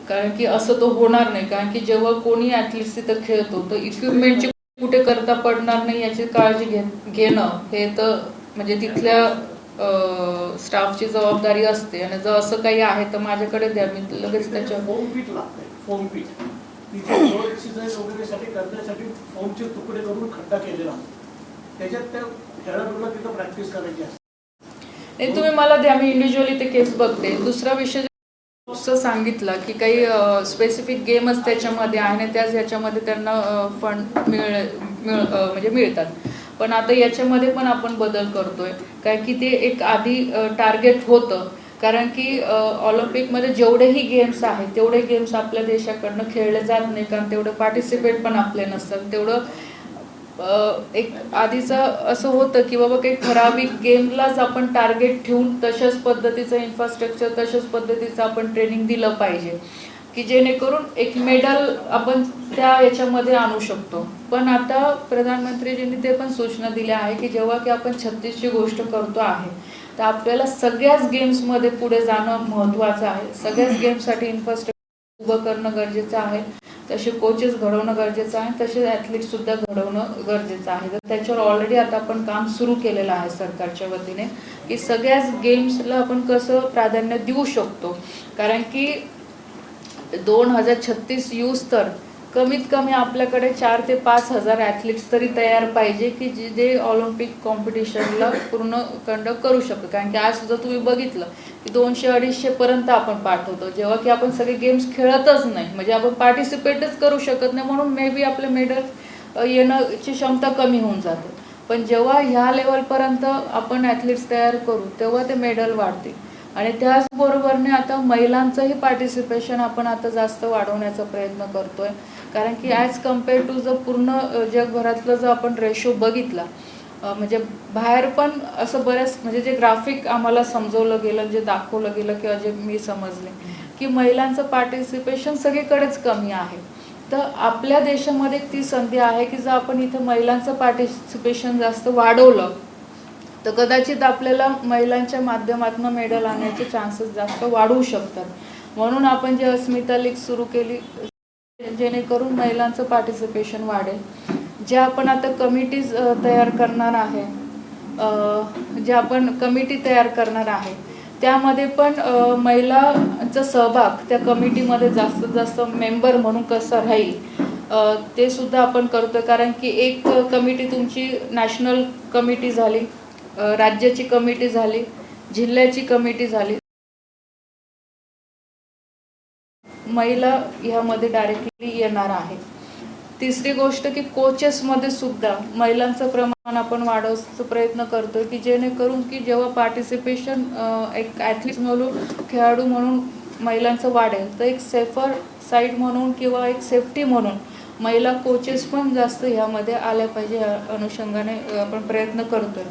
कारण की असं तो होणार नाही, कारण की जेव्हा कोणी ॲथलीट्स तिथं खेळतो तर इक्विपमेंटची कुठे करता पडणार नाही याची काळजी घेणं हे तर म्हणजे तिथल्या स्टाफची जबाबदारी असते. आणि जर असं काही आहे तर माझ्याकडे द्या, मी लगेच त्याच्या फोमपीट लागतंय. फोमपीट तिथे फ्लोर एक्सरसाइज वगैरेसाठी करण्यासाठी फोमचे तुकडे करून खड्डा केलेला असतो, त्याच्यात त्या खेळाडूंना तिथं प्रॅक्टिस करायची असते. नाही तुम्ही मला द्या, मी इंडिव्हिज्युअली ते केस बघते. दुसरा विषय सांगितलं की काही स्पेसिफिक गेमच त्याच्यामध्ये आहे आणि त्याच ह्याच्यामध्ये त्यांना फंड म्हणजे मिळतात. पण आता याच्यामध्ये पण आपण बदल करतोय, कारण की ते एक आधी टार्गेट होतं. कारण की ऑलिम्पिकमध्ये जेवढेही गेम्स आहेत तेवढे गेम्स आपल्या देशाकडनं खेळले जात नाही, कारण तेवढे पार्टिसिपेट पण आपले नसतात. तेवढं एक आधीचं असं होतं की बाबा काही ठराविक गेमलाच आपण टार्गेट ठेवून तशाच पद्धतीचं इन्फ्रास्ट्रक्चर, तशाच पद्धतीचं आपण ट्रेनिंग दिलं पाहिजे की जेणेकरून एक मेडल आपण त्या याच्यामध्ये आणू शकतो. पण आता प्रधानमंत्रीजींनी ते पण सूचना दिल्या आहे की जेव्हा की आपण 36ची गोष्ट करतो आहे तर आपल्याला सगळ्याच गेम्समध्ये पुढे जाणं महत्त्वाचं आहे. सगळ्याच गेम्ससाठी इन्फ्रास्ट्रक्चर उभं करणं गरजेचं आहे, तसे कोचेस घडवणं गरजेचं आहे, तसेच ॲथलीट सुद्धा घडवणं गरजेचं आहे. तर त्याच्यावर ऑलरेडी आता आपण काम सुरू केलेलं आहे सरकारच्या वतीने की सगळ्याच गेम्सला आपण कसं प्राधान्य देऊ शकतो. कारण की 2036 यूथ तर कमीत कमी आपल्याकडे 4 ते 5 हजार ॲथलीट्स तरी तयार पाहिजे की जे ऑलिम्पिक कॉम्पिटिशनला पूर्ण कंडक्ट करू शकतो. कारण की आज सुद्धा तुम्ही बघितलं की 200-250 पर्यंत आपण पाठवतो, जेव्हा की आपण सगळे गेम्स खेळतच नाही, म्हणजे आपण पार्टिसिपेटच करू शकत नाही. म्हणून मे बी आपले मेडल येण्याची क्षमता कमी होऊन जाते. पण जेव्हा ह्या लेवलपर्यंत आपण ॲथलीट्स तयार करू तेव्हा ते मेडल वाढतील. आणि त्याचबरोबरने आता महिलांचंही पार्टिसिपेशन आपण आता जास्त वाढवण्याचा प्रयत्न करतोय. कारण की ॲज कम्पेअर टू जर पूर्ण जगभरातलं जर आपण रेशो बघितला, म्हणजे बाहेर पण असं बऱ्याच म्हणजे जे ग्राफिक आम्हाला समजवलं गेलं, जे दाखवलं गेलं किंवा जे मी समजले की महिलांचं पार्टिसिपेशन सगळीकडेच कमी आहे. तर आपल्या देशामध्ये ती संधी आहे की जर आपण इथं महिलांचं पार्टिसिपेशन जास्त वाढवलं तर कदाचित आपल्याला महिलांच्या माध्यमातून मेडल आणण्याचे चान्सेस जास्त वाढू शकतात. म्हणून आपण जे अस्मिता लीग सुरू केली जेणेकरून महिलांचं पार्टिसिपेशन वाढेल. जे आपण आता कमिटीज तयार करणार आहे, जे आपण कमिटी तयार करणार आहे त्यामध्ये पण महिलांचा सहभाग त्या कमिटीमध्ये जास्तीत जास्त मेंबर म्हणून कसं राहील ते सुद्धा आपण करतो. कारण की एक कमिटी तुमची नॅशनल कमिटी झाली, राज्याची कमिटी झाली, जिल्ह्याची कमिटी झाली, महिला ह्यामध्ये डायरेक्टली येणार आहे. तिसरी गोष्ट की कोचेसमध्ये सुद्धा महिलांचं प्रमाण आपण वाढवण्याचा प्रयत्न करतो की जेणेकरून की जेव्हा पार्टिसिपेशन एक ॲथलीट म्हणून, खेळाडू म्हणून महिलांचं वाढेल तर एक सेफर साईड म्हणून किंवा एक सेफ्टी म्हणून महिला कोचेस पण जास्त ह्यामध्ये आल्या पाहिजे, या अनुषंगाने आपण प्रयत्न करतोय.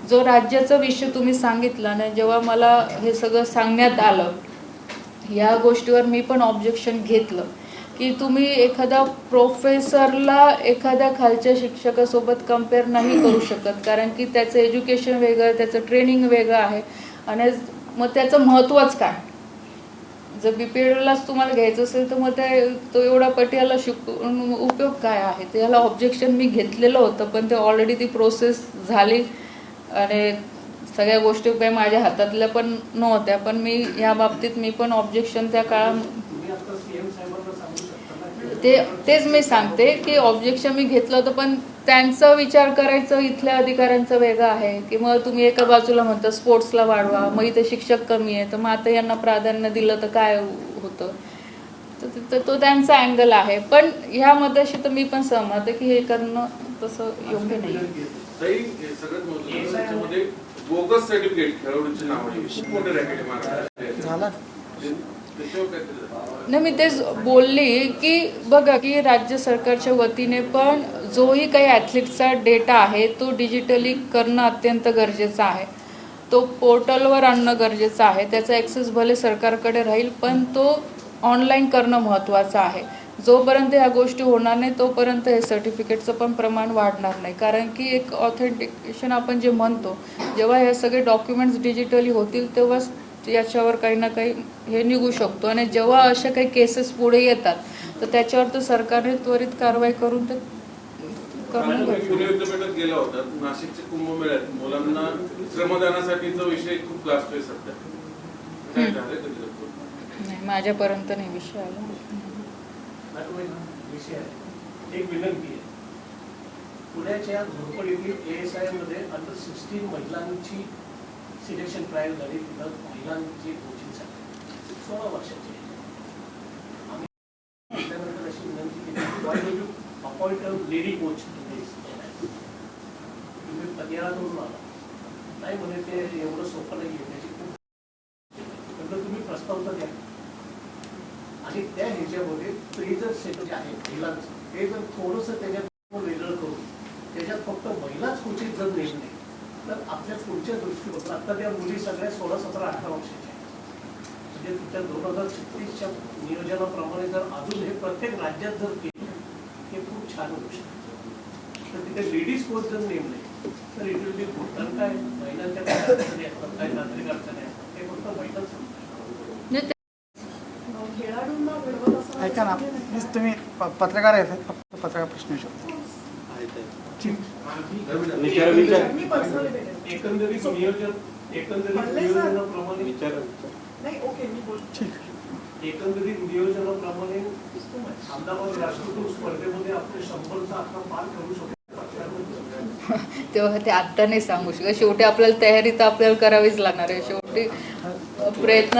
जो राज्याचा विषय तुम्ही सांगितला ना, जेव्हा मला हे सगळं सांगण्यात आलं या गोष्टीवर मी पण ऑब्जेक्शन घेतलं की तुम्ही एखादा प्रोफेसरला एखाद्या खालच्या शिक्षकासोबत कम्पेअर नाही करू शकत, कारण की त्याचं एज्युकेशन वेगळं, त्याचं ट्रेनिंग वेगळं आहे आणि मग त्याचं महत्त्वच काय. जर BPEDलाच तुम्हाला घ्यायचं असेल तर मग तो एवढा पटियाला शिकून उपयोग काय आहे. तर याला ऑब्जेक्शन मी घेतलेलं होतं, पण ते ऑलरेडी ती प्रोसेस झाली आणि सगळ्या गोष्टी काही माझ्या हातातल्या पण नव्हत्या. पण मी या बाबतीत मी पण ऑब्जेक्शन त्या तुम्ही आता सीएम साहेबांना सांगू शकता ना की तेच मी सांगते की ऑब्जेक्शन मी घेतलं होतं, पण त्यांचा विचार करायचं इथल्या अधिकाऱ्यांचं वेगळं आहे की मग तुम्ही एका बाजूला म्हणता स्पोर्ट्सला वाढवा, मग इथे शिक्षक कमी आहे तर मग आता यांना प्राधान्य दिलं तर काय होतं. तर तो त्यांचा अँगल आहे. पण ह्या मुद्द्याशी तर मी पण सहमत आहे की हे करणं तसं योग्य नाही. ताई, हे सगळ्यात महत्त्वाचं त्याच्यामध्ये बोगस सर्टिफिकेट खेळाडूंची नावाने खूप मोठे रॅकेट आहे महाराष्ट्रात. झाला त्याच्यावर काय केलं? नाही, मी तेच बोलली की बघा की राज्य सरकारच्या वतीने पण जोही काही ॲथलीटचा डेटा आहे तो डिजिटली करणं अत्यंत गरजेचं आहे. तो पोर्टलवर आणणं गरजेचं आहे. त्याचा ॲक्सेस भले सरकारकडे राहील पण तो ऑनलाईन करणं महत्त्वाचं आहे. जोपर्यंत ह्या गोष्टी होणार नाही तोपर्यंत हे सर्टिफिकेटचं पण प्रमाण वाढणार नाही. कारण की एक ऑथेंटिकेशन आपण जे म्हणतो, जेव्हा हे सगळे डॉक्युमेंट्स डिजिटली होतील तेव्हाच याच्यावर काही ना काही हे निघू शकतो. आणि जेव्हा अशा काही केसेस पुढे येतात तर त्याच्यावर तर सरकारने त्वरित कारवाई करून ते करणं गरजेचं. पुणे विद्यापीठात गेला होता, नाशिकच्या कुंभमेळ्यात मुलांना श्रमदानासाठीचा विषय खूप गाजतोय सध्या. काय झालं कधी? नाही, माझ्यापर्यंत नाही विषय आला. विषय आहे. एक विनंती आहे. पुण्याच्या झोपडीतील ASI मध्ये अंडर 16 महिलांची सिलेक्शन ट्रायल झाली. तिथं महिलांची कोचिंगसाठी 16 वर्षाची. आम्ही त्यानंतर अशी विनंती केली, why don't you appoint a lady coach to this? तुम्ही पतियाळाकडून आला नाही म्हणे ते एवढं सोपं नाही आहे. त्याची खूप नंतर तुम्ही प्रस्ताव तर द्या आणि त्या ह्याच्यामध्ये ट्रेजर सेट जे आहे महिलांचं ते जर थोडंसं त्याच्यात वेगळं करून त्याच्यात फक्त महिलाच कोचिंग जर नेमले तर आपल्या पुढच्या दृष्टीकोन आता त्या मुली सगळ्या 16, 17, 18 वर्षाच्या आहेत. म्हणजे त्या 2036च्या नियोजनाप्रमाणे जर अजून हे प्रत्येक राज्यात जर केलं हे खूप छान होऊ शकतं. तर तिथे लेडीज कोच जर नेमले तर इट विल बी गुड. कारण काय महिलांच्या काय अडचणी असतात, काय तांत्रिक अडचणी असतात, ते फक्त महिलाच समजतात. ऐका ना प्लीज, तुम्ही पत्रकार आहेत, फक्त पत्रकार प्रश्न विचारतो. एकंदरीत नियोजनाप्रमाणे एकंदरीत नियोजनाप्रमाणे अहमदाबाद राष्ट्रकुल स्पर्धेमध्ये आपण 100चा आकडा पार करू शकतो. तेव्हा ते आत्ता नाही सांगू शकत. शेवटी आपल्याला तयारी तर आपल्याला करावीच लागणार आहे. शेवटी प्रयत्न